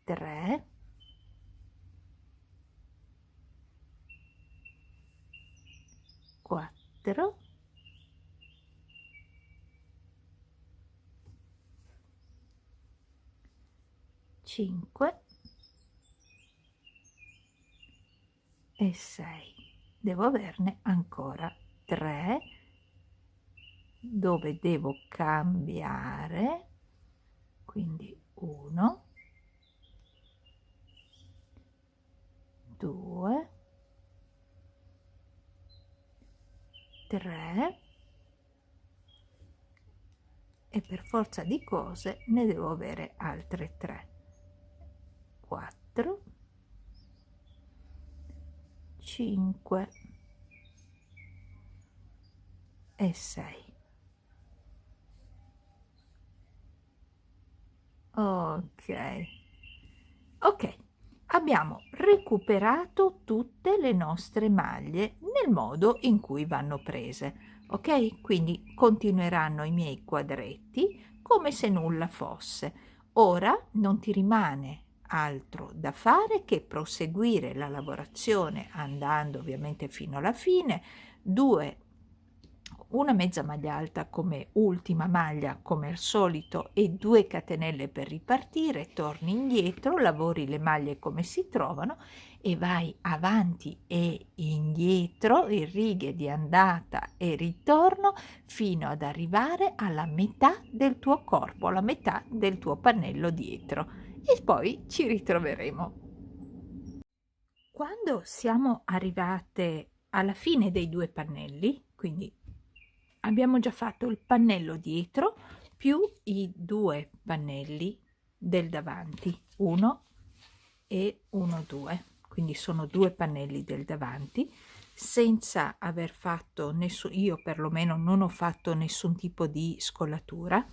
3, 4, 5 e 6. Devo averne ancora 3 dove devo cambiare, quindi 1, 2, 3 e per forza di cose ne devo avere altre 3, 4, 5 e 6. Ok, ok, abbiamo recuperato tutte le nostre maglie nel modo in cui vanno prese, ok? Quindi continueranno i miei quadretti come se nulla fosse. Ora non ti rimane altro da fare che proseguire la lavorazione andando ovviamente fino alla fine, 2 una mezza maglia alta come ultima maglia come al solito e 2 catenelle per ripartire, torni indietro, lavori le maglie come si trovano e vai avanti e indietro in righe di andata e ritorno fino ad arrivare alla metà del tuo corpo, alla metà del tuo pannello dietro, e poi ci ritroveremo. Quando siamo arrivate alla fine dei 2 pannelli, quindi abbiamo già fatto il pannello dietro più i 2 pannelli del davanti, 1 e 1, 2, quindi sono 2 pannelli del davanti, senza aver fatto nessun, io perlomeno non ho fatto nessun tipo di scollatura.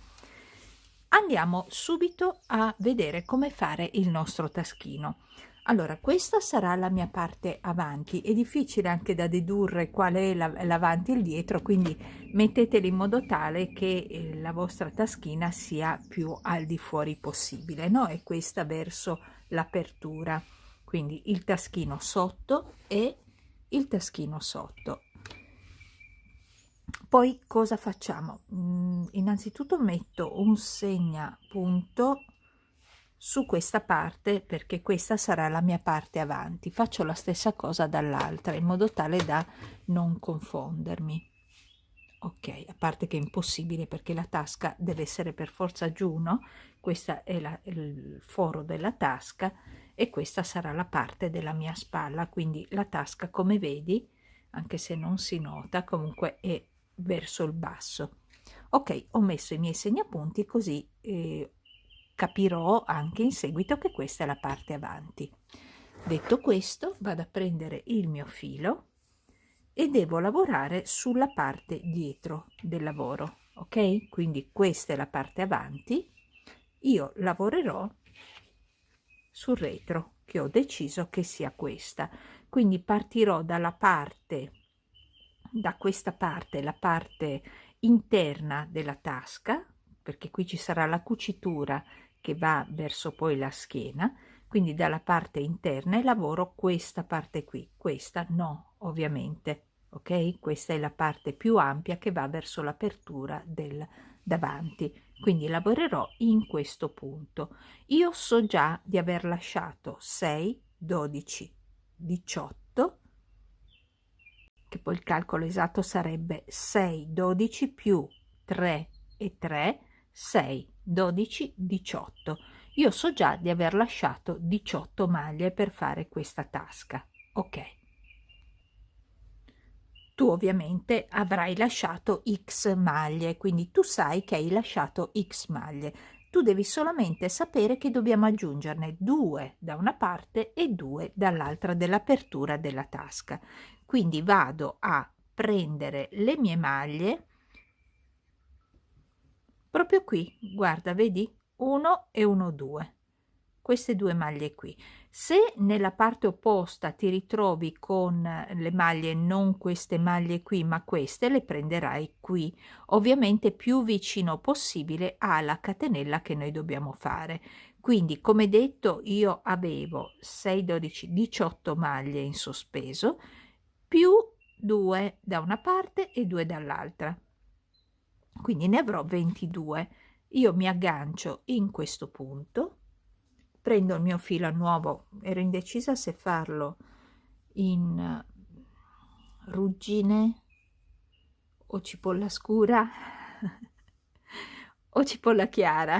Andiamo subito a vedere come fare il nostro taschino. Allora, questa sarà la mia parte avanti. È difficile anche da dedurre qual è l'avanti e il dietro, quindi metteteli in modo tale che la vostra taschina sia più al di fuori possibile, no? E questa verso l'apertura. Quindi il taschino sotto e il taschino sotto. Poi cosa facciamo? Innanzitutto metto un segnapunto su questa parte perché questa sarà la mia parte avanti. Faccio la stessa cosa dall'altra in modo tale da non confondermi. Ok, a parte che è impossibile perché la tasca deve essere per forza giù, no? Questa è il foro della tasca e questa sarà la parte della mia spalla, quindi la tasca, come vedi, anche se non si nota, comunque è verso il basso. Ok, ho messo i miei segnapunti così capirò anche in seguito che questa è la parte avanti. Detto questo, vado a prendere il mio filo e devo lavorare sulla parte dietro del lavoro, ok? Quindi questa è la parte avanti, io lavorerò sul retro che ho deciso che sia questa, quindi partirò dalla parte, da questa parte, la parte interna della tasca, perché qui ci sarà la cucitura che va verso poi la schiena, quindi dalla parte interna, e lavoro questa parte qui, questa no, ovviamente, ok? Questa è la parte più ampia che va verso l'apertura del davanti, quindi lavorerò in questo punto. Io so già di aver lasciato 6, 12, 18, che poi il calcolo esatto sarebbe 6, 12 più 3 e 3, 6, 12, 18. Io so già di aver lasciato 18 maglie per fare questa tasca. Ok. Tu ovviamente avrai lasciato X maglie, quindi tu sai che hai lasciato X maglie. Tu devi solamente sapere che dobbiamo aggiungerne 2 da una parte e 2 dall'altra dell'apertura della tasca. Quindi vado a prendere le mie maglie proprio qui, guarda, vedi? 1 e 1, 2. Queste 2 maglie qui. Se nella parte opposta ti ritrovi con le maglie, non queste maglie qui, ma queste, le prenderai qui, ovviamente più vicino possibile alla catenella che noi dobbiamo fare. Quindi, come detto, io avevo 6, 12, 18 maglie in sospeso, più 2 da una parte e 2 dall'altra. Quindi ne avrò 22. Io mi aggancio in questo punto, prendo il mio filo nuovo, ero indecisa se farlo in ruggine o cipolla scura o cipolla chiara.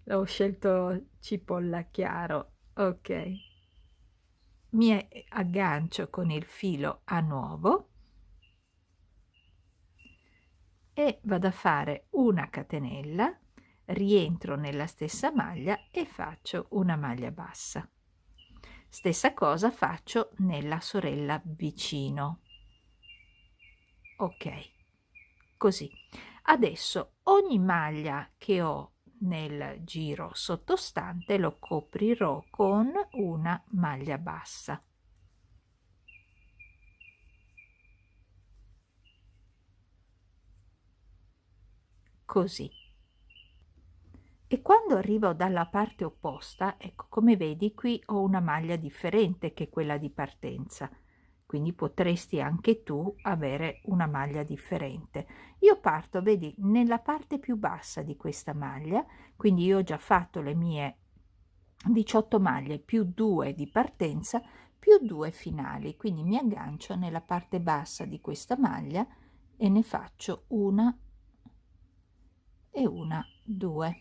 Ho scelto cipolla chiaro. Ok, mi aggancio con il filo a nuovo e vado a fare una catenella, rientro nella stessa maglia e faccio una maglia bassa. Stessa cosa faccio nella sorella vicino. Ok, così. Adesso ogni maglia che ho nel giro sottostante lo coprirò con una maglia bassa. Così. E quando arrivo dalla parte opposta, ecco, come vedi qui ho una maglia differente che quella di partenza, quindi potresti anche tu avere una maglia differente. Io parto, vedi, nella parte più bassa di questa maglia, quindi io ho già fatto le mie 18 maglie più 2 di partenza più 2 finali, quindi mi aggancio nella parte bassa di questa maglia e ne faccio una e una, 2,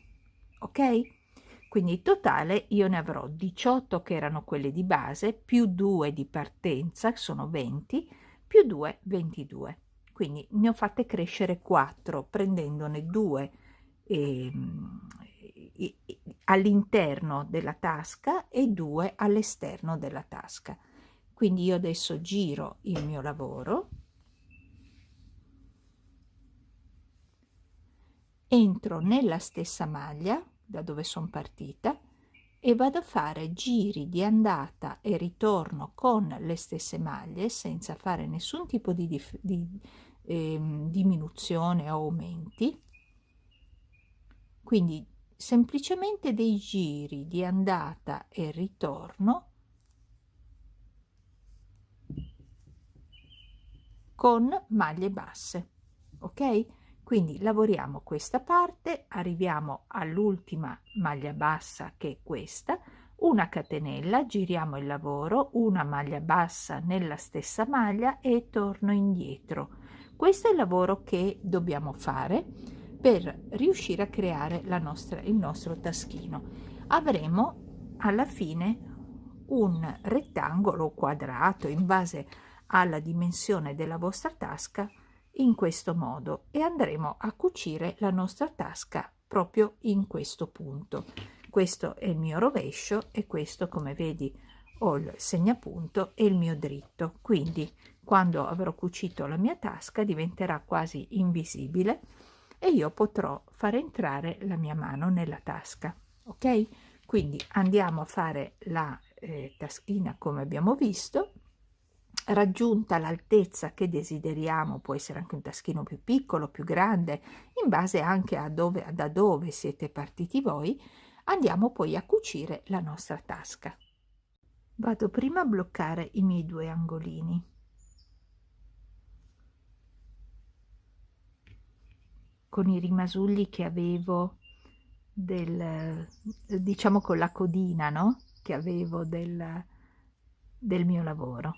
ok? Quindi in totale io ne avrò 18 che erano quelle di base, più 2 di partenza, sono 20, più 2, 22. Quindi ne ho fatte crescere 4, prendendone 2 all'interno della tasca e 2 all'esterno della tasca. Quindi io adesso giro il mio lavoro, entro nella stessa maglia da dove sono partita e vado a fare giri di andata e ritorno con le stesse maglie senza fare nessun tipo di diminuzione o aumenti, quindi semplicemente dei giri di andata e ritorno con maglie basse, ok? Quindi lavoriamo questa parte, arriviamo all'ultima maglia bassa che è questa, una catenella, giriamo il lavoro, una maglia bassa nella stessa maglia e torno indietro. Questo è il lavoro che dobbiamo fare per riuscire a creare il nostro taschino. Avremo alla fine un rettangolo quadrato in base alla dimensione della vostra tasca in questo modo e andremo a cucire la nostra tasca proprio in questo punto. Questo è il mio rovescio e questo, come vedi, ho il segnapunto e il mio dritto, quindi quando avrò cucito la mia tasca diventerà quasi invisibile e io potrò far entrare la mia mano nella tasca, ok? Quindi andiamo a fare la taschina come abbiamo visto. Raggiunta l'altezza che desideriamo, può essere anche un taschino più piccolo, più grande, in base anche da dove siete partiti voi, andiamo poi a cucire la nostra tasca. Vado prima a bloccare i miei 2 angolini. Con i rimasugli che avevo diciamo con la codina, no? Che avevo del mio lavoro.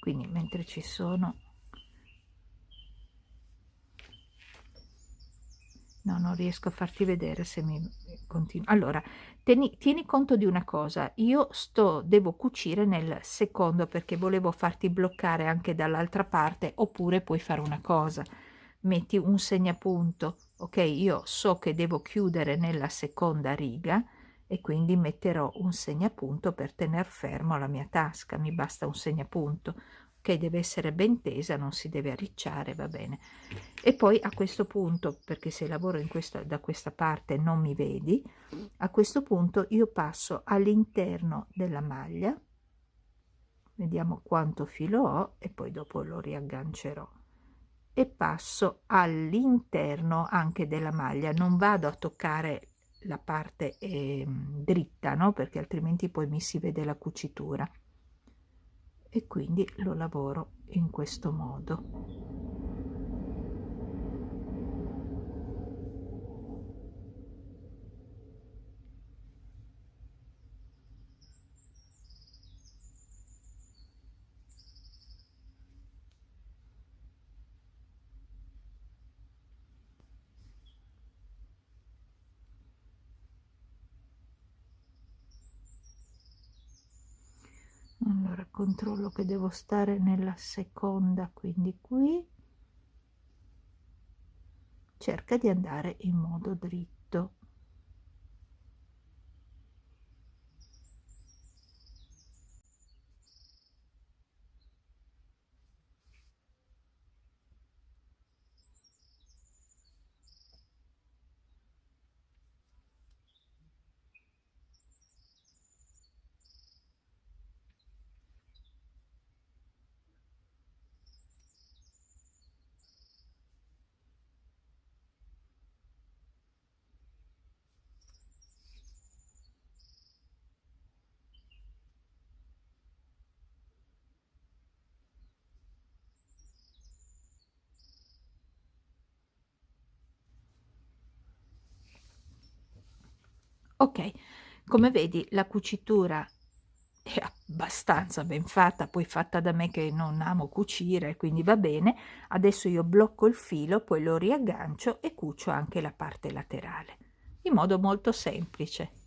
Quindi mentre ci sono, no, non riesco a farti vedere se mi continua. Allora, tieni conto di una cosa, io devo cucire nel secondo perché volevo farti bloccare anche dall'altra parte, oppure puoi fare una cosa, metti un segnapunto, ok? Io so che devo chiudere nella seconda riga e quindi metterò un segnapunto per tener fermo la mia tasca, mi basta un segnapunto, ok? Deve essere ben tesa, non si deve arricciare, va bene. E poi a questo punto, perché se lavoro da questa parte non mi vedi, a questo punto io passo all'interno della maglia, vediamo quanto filo ho e poi dopo lo riaggancerò, e passo all'interno anche della maglia, non vado a toccare la parte dritta, no? Perché altrimenti poi mi si vede la cucitura, e quindi lo lavoro in questo modo. Allora controllo che devo stare nella seconda, quindi qui cerca di andare in modo dritto. Ok, come vedi la cucitura è abbastanza ben fatta, poi fatta da me che non amo cucire, quindi va bene. Adesso io blocco il filo, poi lo riaggancio e cucio anche la parte laterale, in modo molto semplice.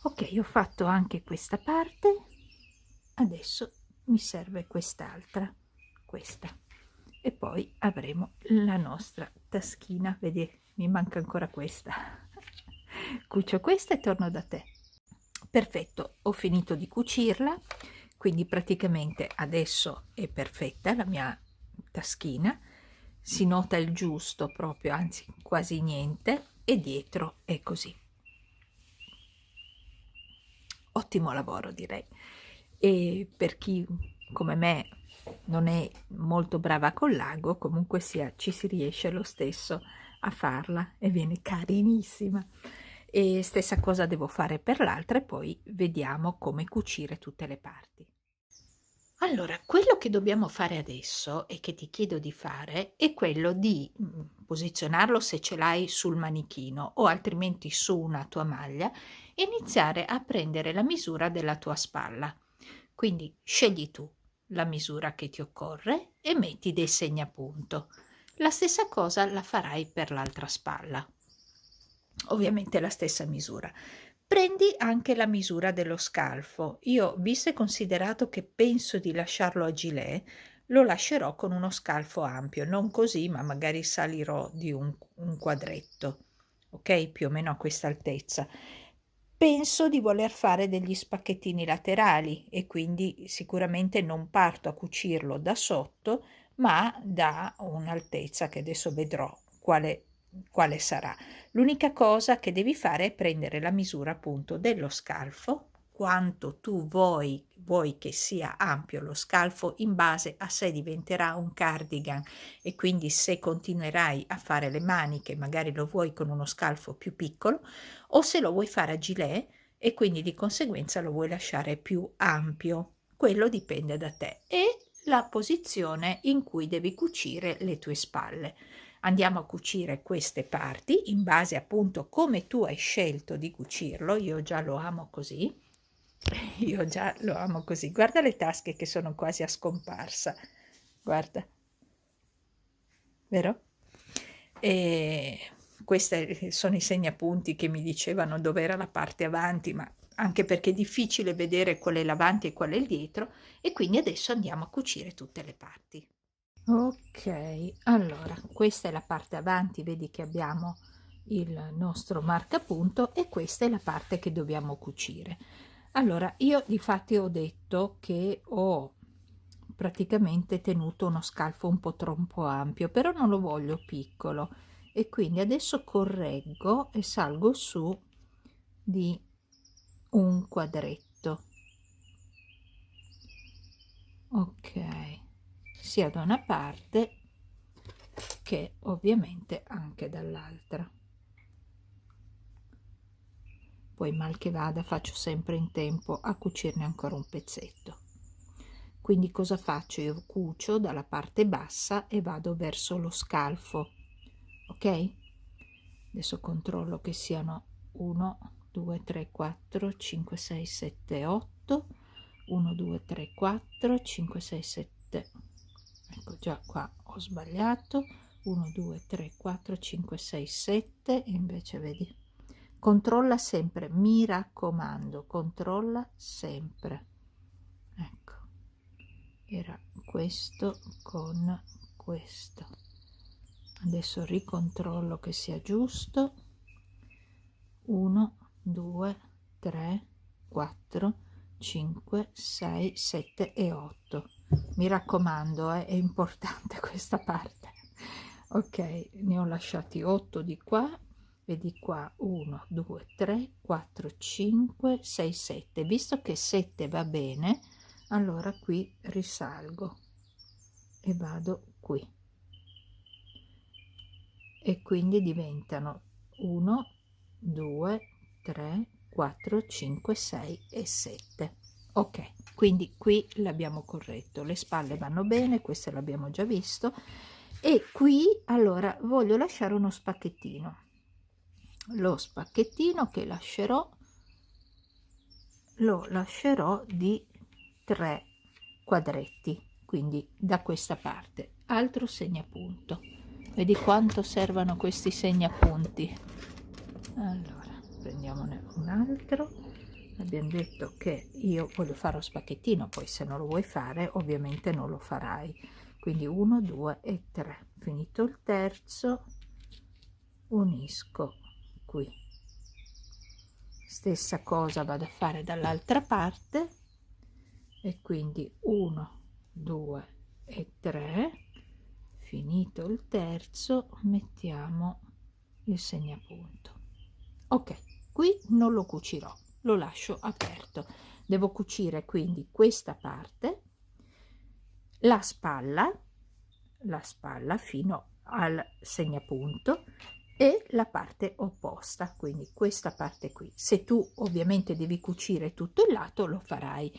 Ok, ho fatto anche questa parte, adesso mi serve quest'altra, questa, e poi avremo la nostra taschina. Vedi, mi manca ancora questa. Cucio questa e torno da te. Perfetto, ho finito di cucirla, quindi praticamente adesso è perfetta la mia taschina, si nota il giusto proprio, anzi quasi niente, e dietro è così. Ottimo lavoro, direi. E per chi come me non è molto brava col l'ago, comunque sia ci si riesce lo stesso a farla e viene carinissima. E stessa cosa devo fare per l'altra e poi vediamo come cucire tutte le parti. Allora, quello che dobbiamo fare adesso e che ti chiedo di fare è quello di posizionarlo, se ce l'hai, sul manichino o altrimenti su una tua maglia, e iniziare a prendere la misura della tua spalla. Quindi scegli tu la misura che ti occorre e metti dei segnapunto. La stessa cosa la farai per l'altra spalla, ovviamente la stessa misura. Prendi anche la misura dello scalfo. Io, visto e considerato che penso di lasciarlo a gilet, lo lascerò con uno scalfo ampio, non così, ma magari salirò di un quadretto, ok? Più o meno a questa altezza. Penso di voler fare degli spacchettini laterali e quindi sicuramente non parto a cucirlo da sotto, ma da un'altezza che adesso vedrò quale sarà. L'unica cosa che devi fare è prendere la misura appunto dello scalfo, quanto tu vuoi che sia ampio lo scalfo. In base a se diventerà un cardigan e quindi se continuerai a fare le maniche magari lo vuoi con uno scalfo più piccolo, o se lo vuoi fare a gilet e quindi di conseguenza lo vuoi lasciare più ampio. Quello dipende da te e la posizione in cui devi cucire le tue spalle. Andiamo a cucire queste parti in base appunto come tu hai scelto di cucirlo. Io già lo amo così. Io già lo amo così. Guarda le tasche che sono quasi a scomparsa. Guarda, vero? E questi sono i segnapunti che mi dicevano dove era la parte avanti, ma anche perché è difficile vedere qual è l'avanti e qual è il dietro, e quindi adesso andiamo a cucire tutte le parti. Ok, allora questa è la parte avanti, vedi che abbiamo il nostro marcapunto e questa è la parte che dobbiamo cucire. Allora, io difatti ho detto che ho praticamente tenuto uno scalfo un po' troppo ampio, però non lo voglio piccolo e quindi adesso correggo e salgo su di un quadretto. Ok, sia da una parte che ovviamente anche dall'altra. Poi mal che vada faccio sempre in tempo a cucirne ancora un pezzetto. Quindi cosa faccio? Io cucio dalla parte bassa e vado verso lo scalfo, ok? Adesso controllo che siano 1 2 3 4 5 6 7 8, 1 2 3 4 5 6 7, ecco già qua ho sbagliato, 1 2 3 4 5 6 7, e invece vedi, controlla sempre, mi raccomando, controlla sempre. Ecco, era questo con questo. Adesso ricontrollo che sia giusto. 1 2 3 4 5 6 7 e 8. mi raccomando, è importante questa parte. Ok, ne ho lasciati 8 di qua, vedi qua 1 2 3 4 5 6 7. Visto che 7 va bene, allora qui risalgo e vado qui, e quindi diventano 1 2 3 4 5 6 e 7. Ok, quindi qui l'abbiamo corretto, le spalle vanno bene, questo l'abbiamo già visto. E qui allora voglio lasciare uno spacchettino, lo spacchettino che lascerò, lo lascerò di 3 quadretti, quindi da questa parte. Altro segnapunto, vedi quanto servono questi segnapunti. Allora prendiamone un altro. Abbiamo detto che io voglio fare lo spacchettino, poi se non lo vuoi fare ovviamente non lo farai, quindi 1 2 e 3. Finito il terzo unisco qui, stessa cosa vado a fare dall'altra parte, e quindi 1 2 e 3. Finito il terzo mettiamo il segnapunto. Ok, qui non lo cucirò, lo lascio aperto. Devo cucire quindi questa parte, la spalla fino al segnapunto e la parte opposta, quindi questa parte qui. Se tu ovviamente devi cucire tutto il lato lo farai,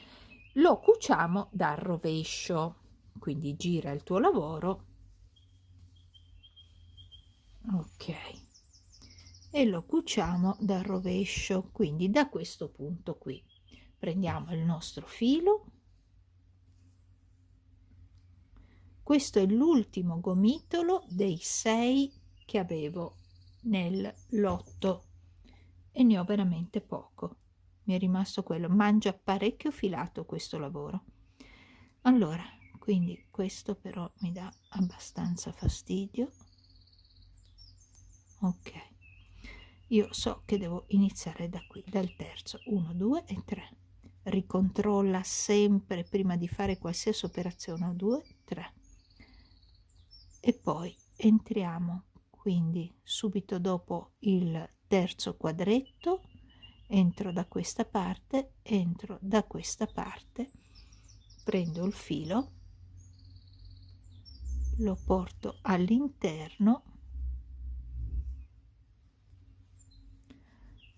lo cuciamo dal rovescio, quindi gira il tuo lavoro, ok, e lo cuciamo dal rovescio, quindi da questo punto qui. Prendiamo il nostro filo, questo è l'ultimo gomitolo dei 6 che avevo nel lotto e ne ho veramente poco, mi è rimasto quello, mangia parecchio filato questo lavoro. Allora, quindi questo però mi dà abbastanza fastidio. Ok, io so che devo iniziare da qui, dal terzo, 1 2 e 3. Ricontrolla sempre prima di fare qualsiasi operazione, 1 2 3, e poi entriamo quindi subito dopo il terzo quadretto, entro da questa parte, entro da questa parte, prendo il filo, lo porto all'interno,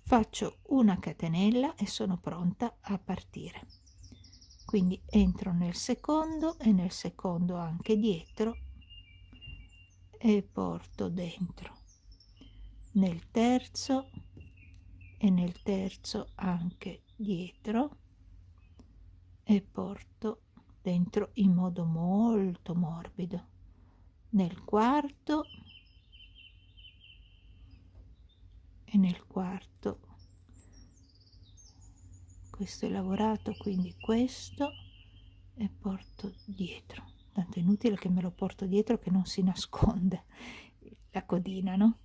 faccio una catenella e sono pronta a partire. Quindi entro nel secondo e nel secondo anche dietro e porto dentro nel terzo e nel terzo anche dietro e porto dentro in modo molto morbido nel quarto e nel quarto. Questo è lavorato, quindi questo, e porto dietro, tanto è inutile che me lo porto dietro che non si nasconde la codina, no?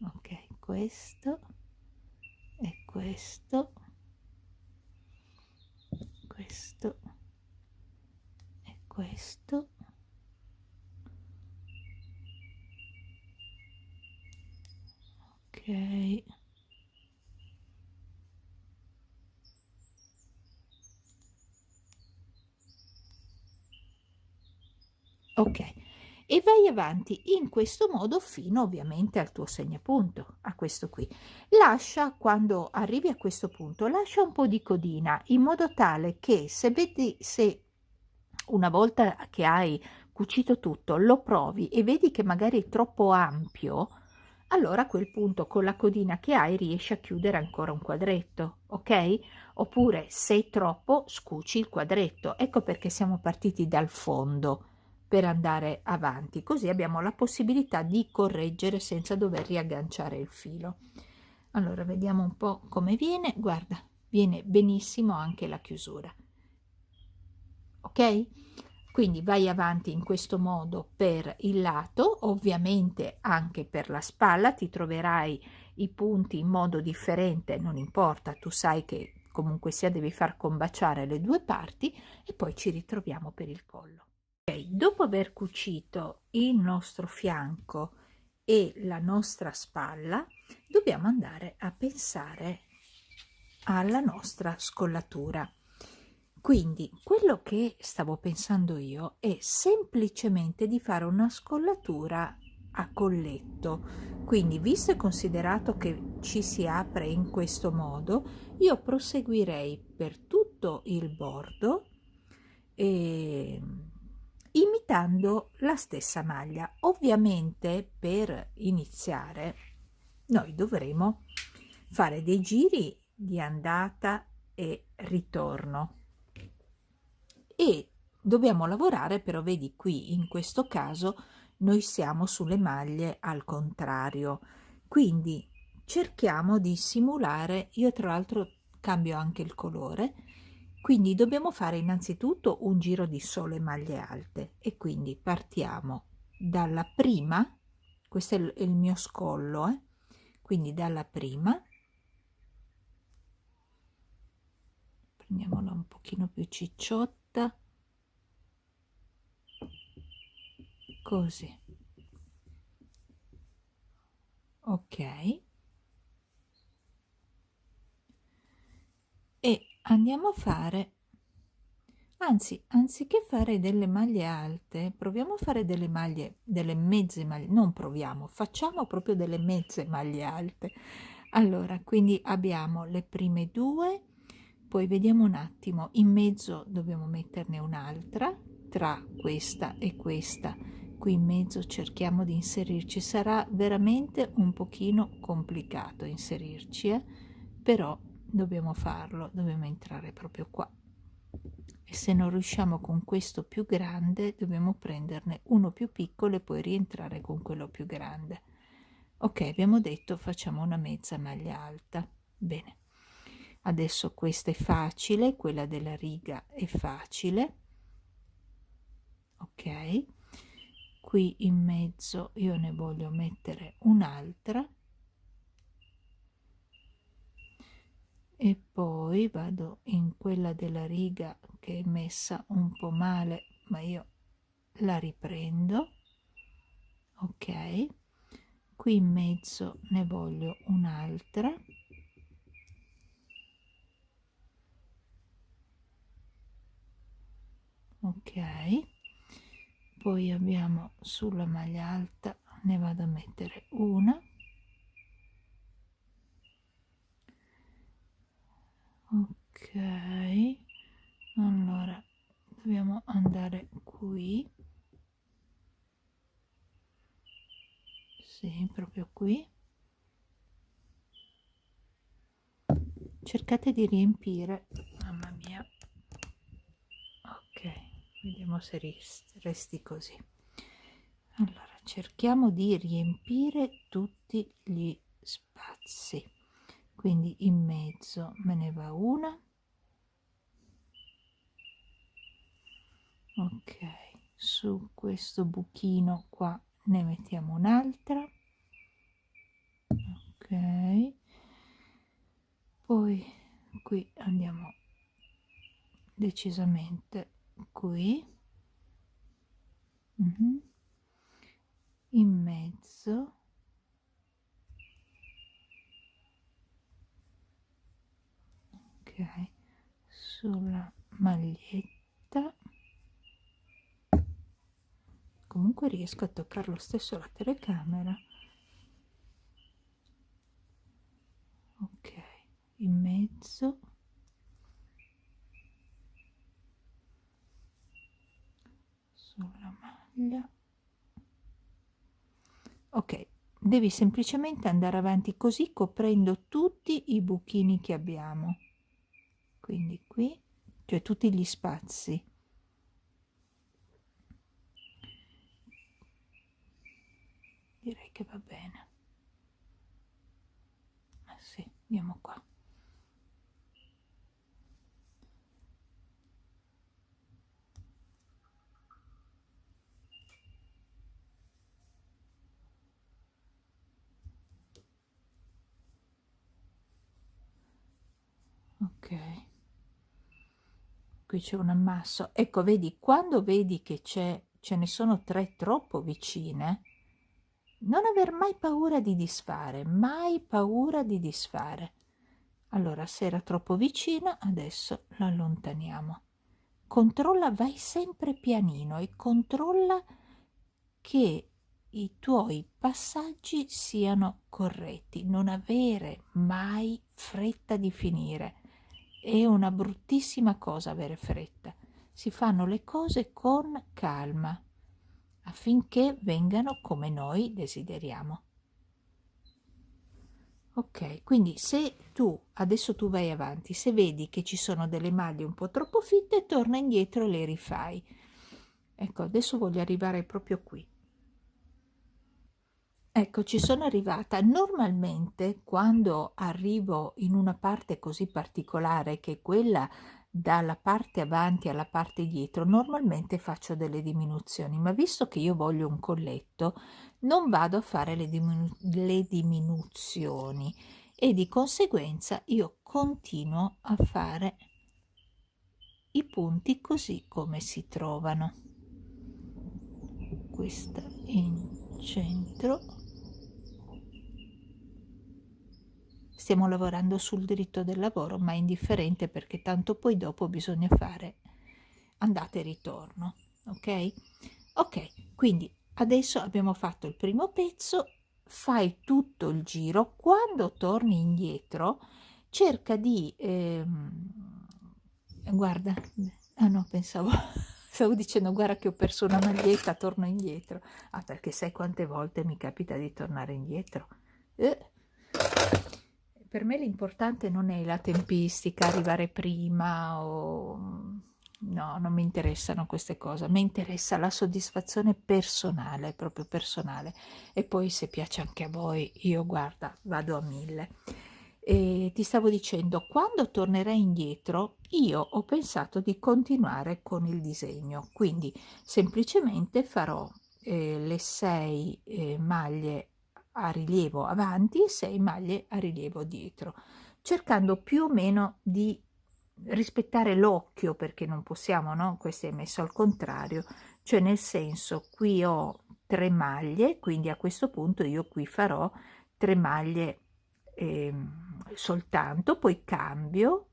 Ok, questo e questo, questo e questo, ok, ok, e vai avanti in questo modo fino ovviamente al tuo segnapunto, a questo qui. Lascia, quando arrivi a questo punto, lascia un po' di codina in modo tale che se vedi, se una volta che hai cucito tutto lo provi e vedi che magari è troppo ampio, allora a quel punto con la codina che hai riesci a chiudere ancora un quadretto, ok? Oppure se è troppo scuci il quadretto. Ecco perché siamo partiti dal fondo per andare avanti, così abbiamo la possibilità di correggere senza dover riagganciare il filo. Allora vediamo un po' come viene. Guarda, viene benissimo anche la chiusura, ok? Quindi vai avanti in questo modo per il lato, ovviamente anche per la spalla ti troverai i punti in modo differente, non importa, tu sai che comunque sia devi far combaciare le due parti e poi ci ritroviamo per il collo. Ok, dopo aver cucito il nostro fianco e la nostra spalla, dobbiamo andare a pensare alla nostra scollatura. Quindi quello che stavo pensando io è semplicemente di fare una scollatura a colletto. Quindi, visto e considerato che ci si apre in questo modo, io proseguirei per tutto il bordo e imitando la stessa maglia. Ovviamente per iniziare noi dovremo fare dei giri di andata e ritorno e dobbiamo lavorare, però vedi qui in questo caso noi siamo sulle maglie al contrario, quindi cerchiamo di simulare. Io tra l'altro cambio anche il colore, quindi dobbiamo fare innanzitutto un giro di sole maglie alte e quindi partiamo dalla prima. Questo è il mio scollo, quindi dalla prima prendiamola un pochino più cicciotta, così, ok, e andiamo a fare, anzi, anziché fare delle maglie alte, proviamo a fare delle maglie, delle mezze maglie, non proviamo, facciamo proprio delle mezze maglie alte. Allora, quindi abbiamo le prime due, poi vediamo un attimo, in mezzo dobbiamo metterne un'altra, tra questa e questa, qui in mezzo cerchiamo di inserirci, sarà veramente un pochino complicato inserirci, però dobbiamo farlo, dobbiamo entrare proprio qua. E se non riusciamo con questo più grande, dobbiamo prenderne uno più piccolo e poi rientrare con quello più grande. Ok, abbiamo detto facciamo una mezza maglia alta. Bene, adesso questa è facile, quella della riga è facile. Ok, qui in mezzo io ne voglio mettere un'altra e poi vado in quella della riga che è messa un po' male, ma io la riprendo. Ok, qui in mezzo ne voglio un'altra. Ok, poi abbiamo sulla maglia alta, ne vado a mettere una. Ok, allora dobbiamo andare qui, sì, proprio qui. Cercate di riempire, mamma mia. Ok, vediamo se resti così. Allora cerchiamo di riempire tutti gli spazi, quindi in mezzo me ne va una. Ok, su questo buchino qua ne mettiamo un'altra. Ok, poi qui andiamo decisamente qui. In mezzo. Ok, sulla maglietta. Comunque riesco a toccare lo stesso la telecamera. Ok, in mezzo. Sulla maglia. Ok, devi semplicemente andare avanti così coprendo tutti i buchini che abbiamo, quindi qui, cioè tutti gli spazi. Direi che va bene. Sì, andiamo qua. Ok, qui c'è un ammasso. Ecco, vedi, quando vedi che ce ne sono 3 troppo vicine, non aver mai paura di disfare, mai paura di disfare. Allora, se era troppo vicina, adesso la allontaniamo. Controlla, vai sempre pianino e controlla che i tuoi passaggi siano corretti, non avere mai fretta di finire. È una bruttissima cosa avere fretta. Si fanno le cose con calma affinché vengano come noi desideriamo. Ok, quindi se tu adesso tu vai avanti, se vedi che ci sono delle maglie un po' troppo fitte, torna indietro e le rifai. Ecco, adesso voglio arrivare proprio qui. Ecco, ci sono arrivata. Normalmente quando arrivo in una parte così particolare, che è quella dalla parte avanti alla parte dietro, normalmente faccio delle diminuzioni, ma visto che io voglio un colletto, non vado a fare le diminuzioni e di conseguenza io continuo a fare i punti così come si trovano. Questa in centro. Stiamo lavorando sul diritto del lavoro, ma è indifferente perché tanto poi dopo bisogna fare andata e ritorno, ok? Ok, quindi adesso abbiamo fatto il primo pezzo, fai tutto il giro, quando torni indietro cerca di guarda, ah no, pensavo stavo dicendo guarda che ho perso una maglietta, torno indietro. Ah, perché sai quante volte mi capita di tornare indietro? Per me l'importante non è la tempistica, arrivare prima o no, non mi interessano queste cose, mi interessa la soddisfazione personale, proprio personale. E poi se piace anche a voi, io guarda, vado a 1000. E ti stavo dicendo, quando tornerai indietro, io ho pensato di continuare con il disegno, quindi semplicemente farò le 6 maglie a rilievo avanti e 6 maglie a rilievo dietro, cercando più o meno di rispettare l'occhio, perché non possiamo, no? Questo è messo al contrario, cioè nel senso qui ho 3 maglie, quindi a questo punto io qui farò 3 maglie soltanto, poi cambio,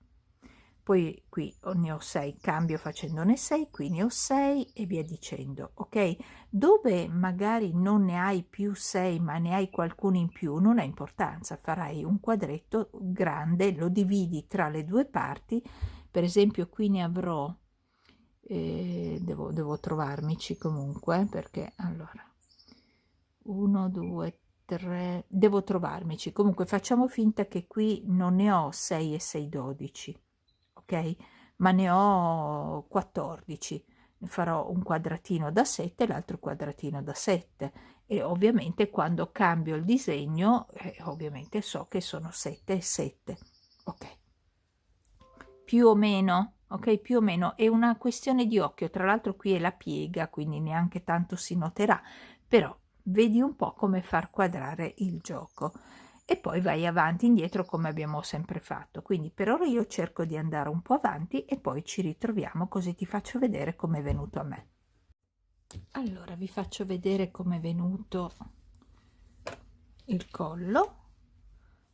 poi qui ne ho 6, cambio facendone 6, qui ne ho 6 e via dicendo, ok? Dove magari non ne hai più 6 ma ne hai qualcuno in più, non ha importanza, farai un quadretto grande, lo dividi tra le due parti, per esempio qui ne avrò, devo trovarmici comunque, perché allora, 1, 2, 3, devo trovarmici, comunque facciamo finta che qui non ne ho 6 e 6, 12, ok? Ma ne ho 14, ne farò un quadratino da 7 e l'altro quadratino da 7 e ovviamente quando cambio il disegno ovviamente so che sono 7 e 7, ok, più o meno, ok, più o meno è una questione di occhio, tra l'altro qui è la piega quindi neanche tanto si noterà, però vedi un po' come far quadrare il gioco e poi vai avanti e indietro come abbiamo sempre fatto. Quindi per ora io cerco di andare un po' avanti e poi ci ritroviamo, così ti faccio vedere come è venuto a me. Allora vi faccio vedere come è venuto il collo.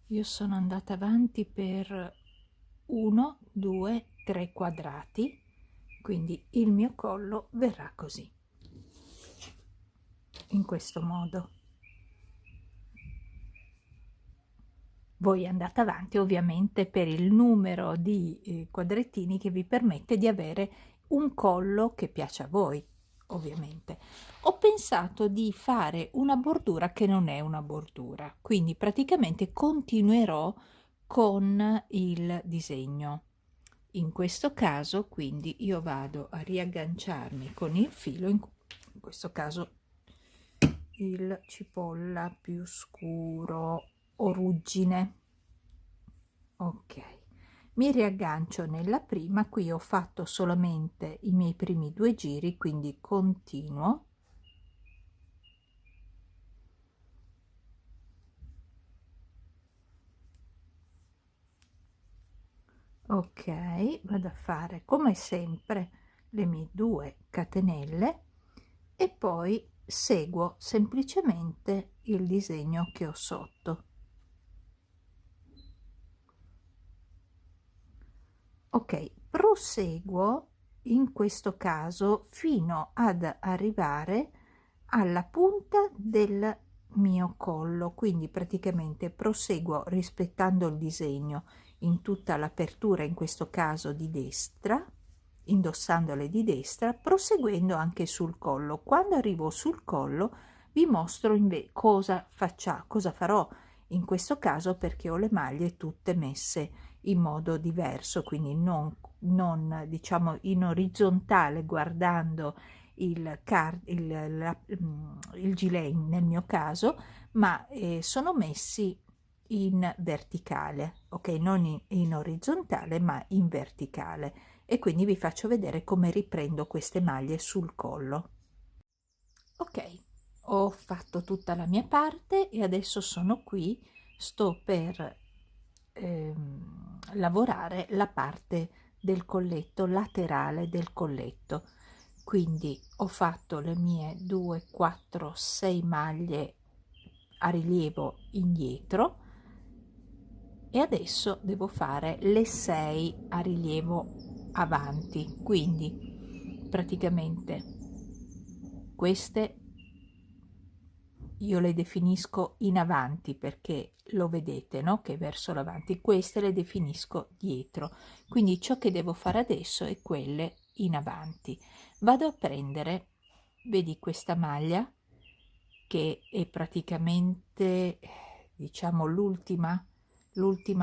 Io sono andata avanti per 1 2 3 quadrati, quindi il mio collo verrà così, in questo modo. Voi andate avanti ovviamente per il numero di quadrettini che vi permette di avere un collo che piace a voi, ovviamente. Ho pensato di fare una bordura che non è una bordura, quindi praticamente continuerò con il disegno. In questo caso quindi io vado a riagganciarmi con il filo, in questo caso il cipolla più scuro o ruggine, ok, mi riaggancio nella prima, qui ho fatto solamente i miei primi 2 giri, quindi continuo Ok, vado a fare come sempre le mie 2 catenelle e poi seguo semplicemente il disegno che ho sotto. Ok, proseguo in questo caso fino ad arrivare alla punta del mio collo, quindi praticamente proseguo rispettando il disegno in tutta l'apertura, in questo caso di destra, indossandole di destra, proseguendo anche sul collo. Quando arrivo sul collo vi mostro invece cosa farò in questo caso, perché ho le maglie tutte messe in modo diverso, quindi non diciamo in orizzontale guardando il gilet nel mio caso, ma sono messi in verticale, ok? Non in orizzontale, ma in verticale. E quindi vi faccio vedere come riprendo queste maglie sul collo. Ok, ho fatto tutta la mia parte e adesso sono qui, sto per lavorare la parte del colletto laterale del colletto. Quindi ho fatto le mie 2, 4, 6 maglie a rilievo indietro e adesso devo fare le 6 a rilievo avanti, quindi praticamente queste io le definisco in avanti perché lo vedete, no? Che verso l'avanti, queste le definisco dietro, quindi ciò che devo fare adesso è quelle in avanti. Vado a prendere, vedi questa maglia che è praticamente diciamo l'ultima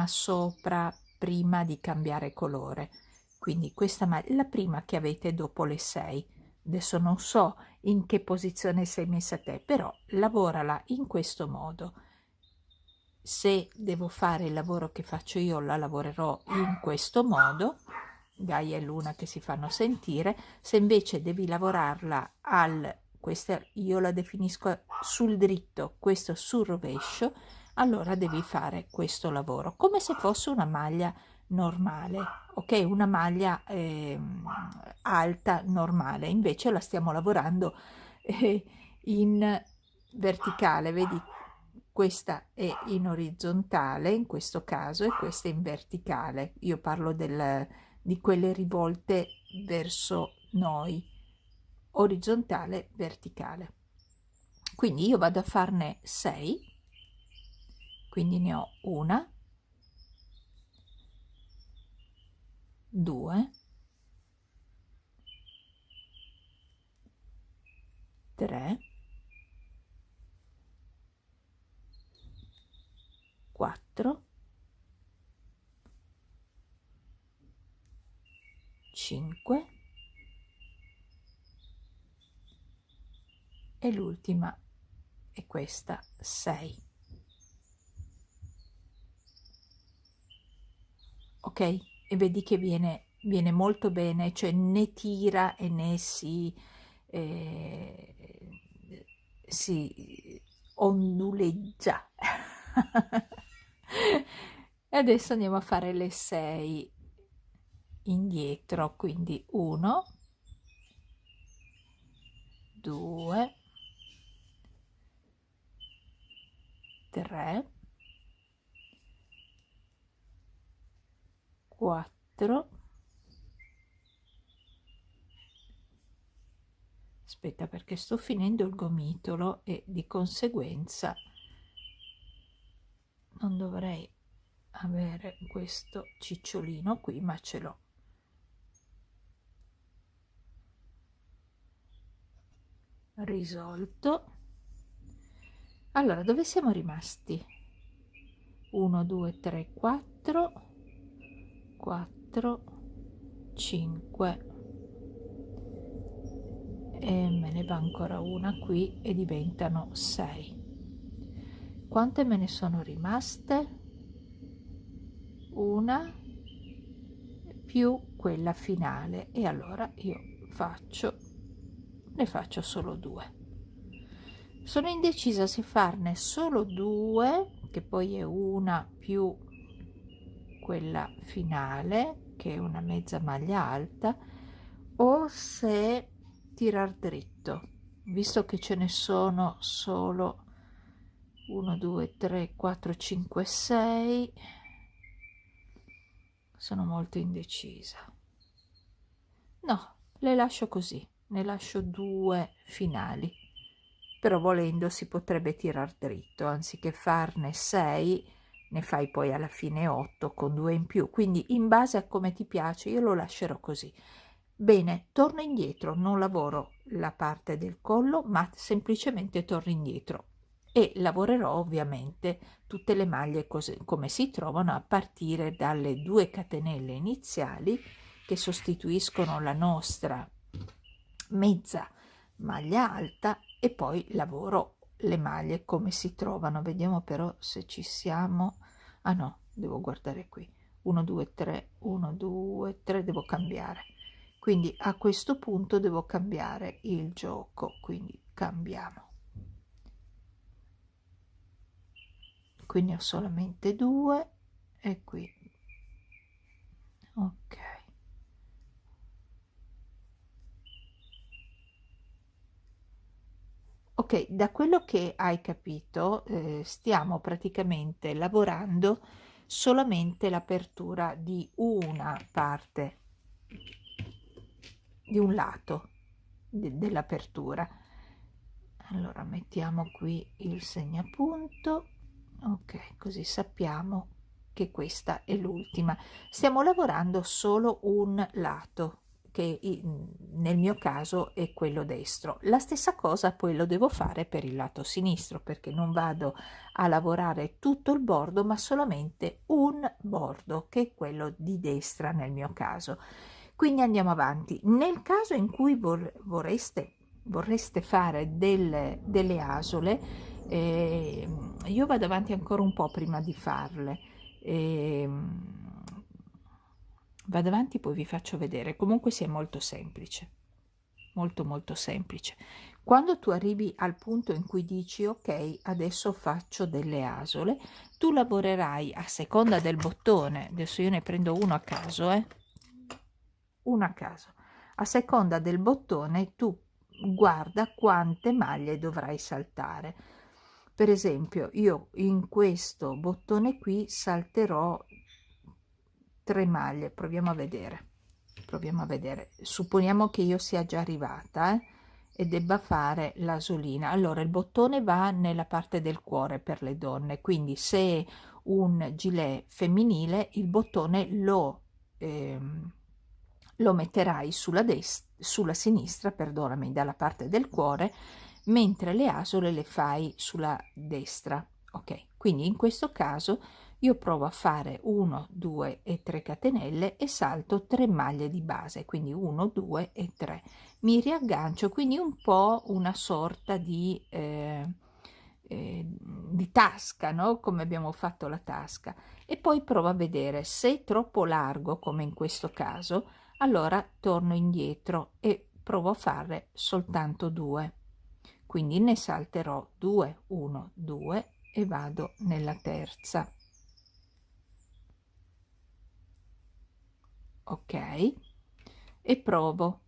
sopra prima di cambiare colore, quindi questa maglia la prima che avete dopo le 6. Adesso non so in che posizione sei messa te, però lavorala in questo modo. Se devo fare il lavoro che faccio io, la lavorerò in questo modo, Gaia e Luna che si fanno sentire. Se invece devi lavorarla questa io la definisco sul dritto, questo sul rovescio, allora devi fare questo lavoro come se fosse una maglia normale, ok? Una maglia alta normale, invece la stiamo lavorando in verticale, vedi? Questa è in orizzontale in questo caso e questa è in verticale. Io parlo di quelle rivolte verso noi, orizzontale, verticale. Quindi io vado a farne 6, quindi ne ho una, 2, 3, 4, 5 e l'ultima è questa 6. Ok? E vedi che viene molto bene, cioè né tira e né eh, si onduleggia. E adesso andiamo a fare le 6 indietro, quindi 1, 2, 3, 4, aspetta perché sto finendo il gomitolo e di conseguenza non dovrei avere questo cicciolino qui, ma ce l'ho. Risolto. Allora, dove siamo rimasti? 1, 2, 3, 4, 4, 5 e me ne va ancora una qui e diventano 6. Quante me ne sono rimaste? Una più quella finale e allora io ne faccio solo 2. Sono indecisa se farne solo 2, che poi è una più quella finale, che è una mezza maglia alta, o se tirar dritto, visto che ce ne sono solo 1, 2, 3, 4, 5, 6. Sono molto indecisa. No, le lascio così, ne lascio 2 finali, però volendo si potrebbe tirar dritto, anziché farne 6 ne fai poi alla fine 8 con 2 in più, quindi in base a come ti piace io lo lascerò così. Bene, torno indietro, non lavoro la parte del collo, ma semplicemente torno indietro e lavorerò ovviamente tutte le maglie così, come si trovano, a partire dalle 2 catenelle iniziali che sostituiscono la nostra mezza maglia alta, e poi lavoro le maglie come si trovano. Vediamo però se ci siamo. Ah no, devo guardare qui. 1, 2, 3, 1, 2, 3, devo cambiare. Quindi a questo punto devo cambiare il gioco, quindi cambiamo. Qui ne ho solamente 2 e qui. Ok. Ok, da quello che hai capito, stiamo praticamente lavorando solamente l'apertura di una parte, di un lato dell'apertura. Allora mettiamo qui il segnapunto, ok, così sappiamo che questa è l'ultima. Stiamo lavorando solo un lato, che nel mio caso è quello destro. La stessa cosa poi lo devo fare per il lato sinistro, perché non vado a lavorare tutto il bordo, ma solamente un bordo, che è quello di destra nel mio caso. Quindi andiamo avanti. Nel caso in cui vorreste fare delle asole, io vado avanti ancora un po' prima di farle. Vado avanti, poi vi faccio vedere. Comunque sia molto semplice, molto molto semplice. Quando tu arrivi al punto in cui dici ok, adesso faccio delle asole, tu lavorerai a seconda del bottone. Adesso io ne prendo uno a caso, uno a caso. A seconda del bottone tu guarda quante maglie dovrai saltare. Per esempio, io in questo bottone qui salterò 3 maglie. Proviamo a vedere. Proviamo a vedere. Supponiamo che io sia già arrivata, e debba fare l'asolina. Allora, il bottone va nella parte del cuore per le donne, quindi se è un gilet femminile, il bottone lo metterai sulla sinistra, perdonami, dalla parte del cuore, mentre le asole le fai sulla destra. Ok, quindi in questo caso io provo a fare 1, 2 e 3 catenelle e salto 3 maglie di base, quindi 1, 2 e 3. Mi riaggancio, quindi un po' una sorta di tasca, no? Come abbiamo fatto la tasca, e poi provo a vedere se è troppo largo, come in questo caso, allora torno indietro e provo a fare soltanto 2, quindi ne salterò 2, 1, 2 e vado nella terza. Ok, e provo.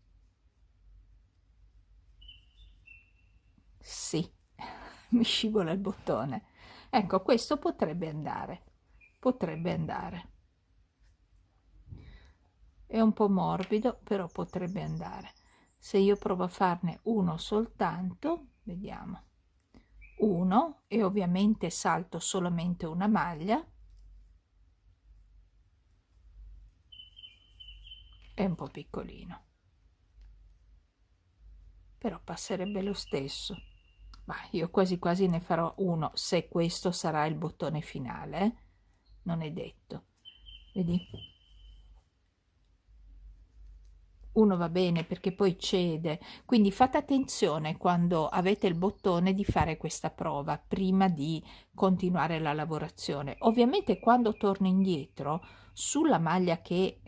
Sì, mi scivola il bottone. Ecco, questo potrebbe andare, potrebbe andare. È un po' morbido, però potrebbe andare. Se io provo a farne uno soltanto, vediamo. Uno, e ovviamente salto solamente una maglia, è un po' piccolino, però passerebbe lo stesso. Ma io quasi quasi ne farò uno, se questo sarà il bottone finale, non è detto. Vedi? Uno va bene perché poi cede, quindi fate attenzione quando avete il bottone di fare questa prova prima di continuare la lavorazione. Ovviamente quando torno indietro sulla maglia che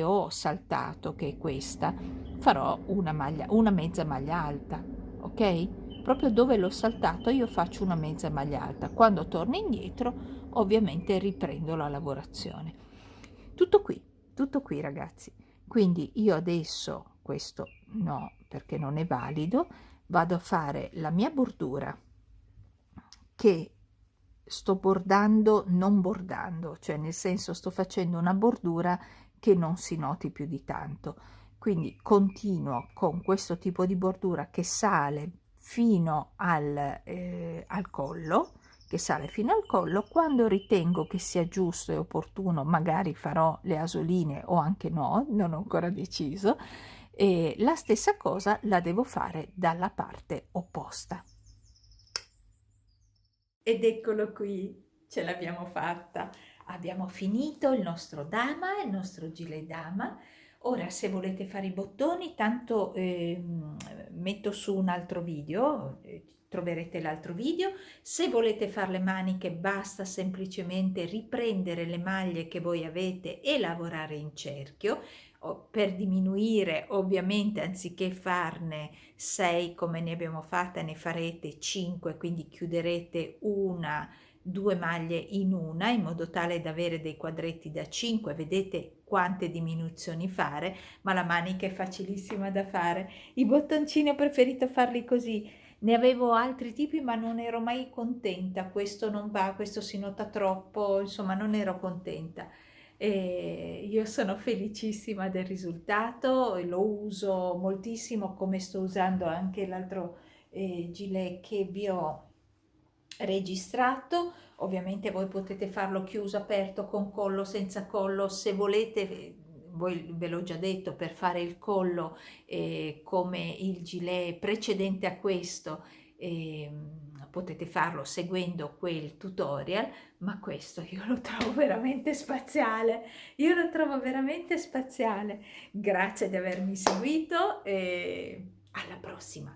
ho saltato, che è questa, farò una mezza maglia alta, ok? Proprio dove l'ho saltato io faccio una mezza maglia alta. Quando torno indietro ovviamente riprendo la lavorazione. tutto qui ragazzi. Quindi io adesso, questo no perché non è valido, vado a fare la mia bordura che sto bordando, non bordando, cioè nel senso sto facendo una bordura che non si noti più di tanto. Quindi continuo con questo tipo di bordura che sale fino al collo, che sale fino al collo. Quando ritengo che sia giusto e opportuno, magari farò le asoline o anche no, non ho ancora deciso, e la stessa cosa la devo fare dalla parte opposta. Ed eccolo qui, ce l'abbiamo fatta. Abbiamo finito il nostro dama, il nostro gilet dama. Ora, se volete fare i bottoni, tanto metto su un altro video, troverete l'altro video. Se volete fare le maniche, basta semplicemente riprendere le maglie che voi avete e lavorare in cerchio. Per diminuire, ovviamente, anziché farne 6 come ne abbiamo fatta, ne farete 5, quindi chiuderete una, due maglie in una, in modo tale da avere dei quadretti da 5. Vedete quante diminuzioni fare, ma la manica è facilissima da fare. I bottoncini ho preferito farli così. Ne avevo altri tipi, ma non ero mai contenta. Questo non va, questo si nota troppo, insomma, non ero contenta. E io sono felicissima del risultato e lo uso moltissimo, come sto usando anche l'altro gilet che vi ho registrato. Ovviamente voi potete farlo chiuso, aperto, con collo, senza collo, se volete. Voi ve l'ho già detto, per fare il collo come il gilet precedente a questo, potete farlo seguendo quel tutorial, ma questo io lo trovo veramente spaziale. Io lo trovo veramente spaziale. Grazie di avermi seguito e alla prossima.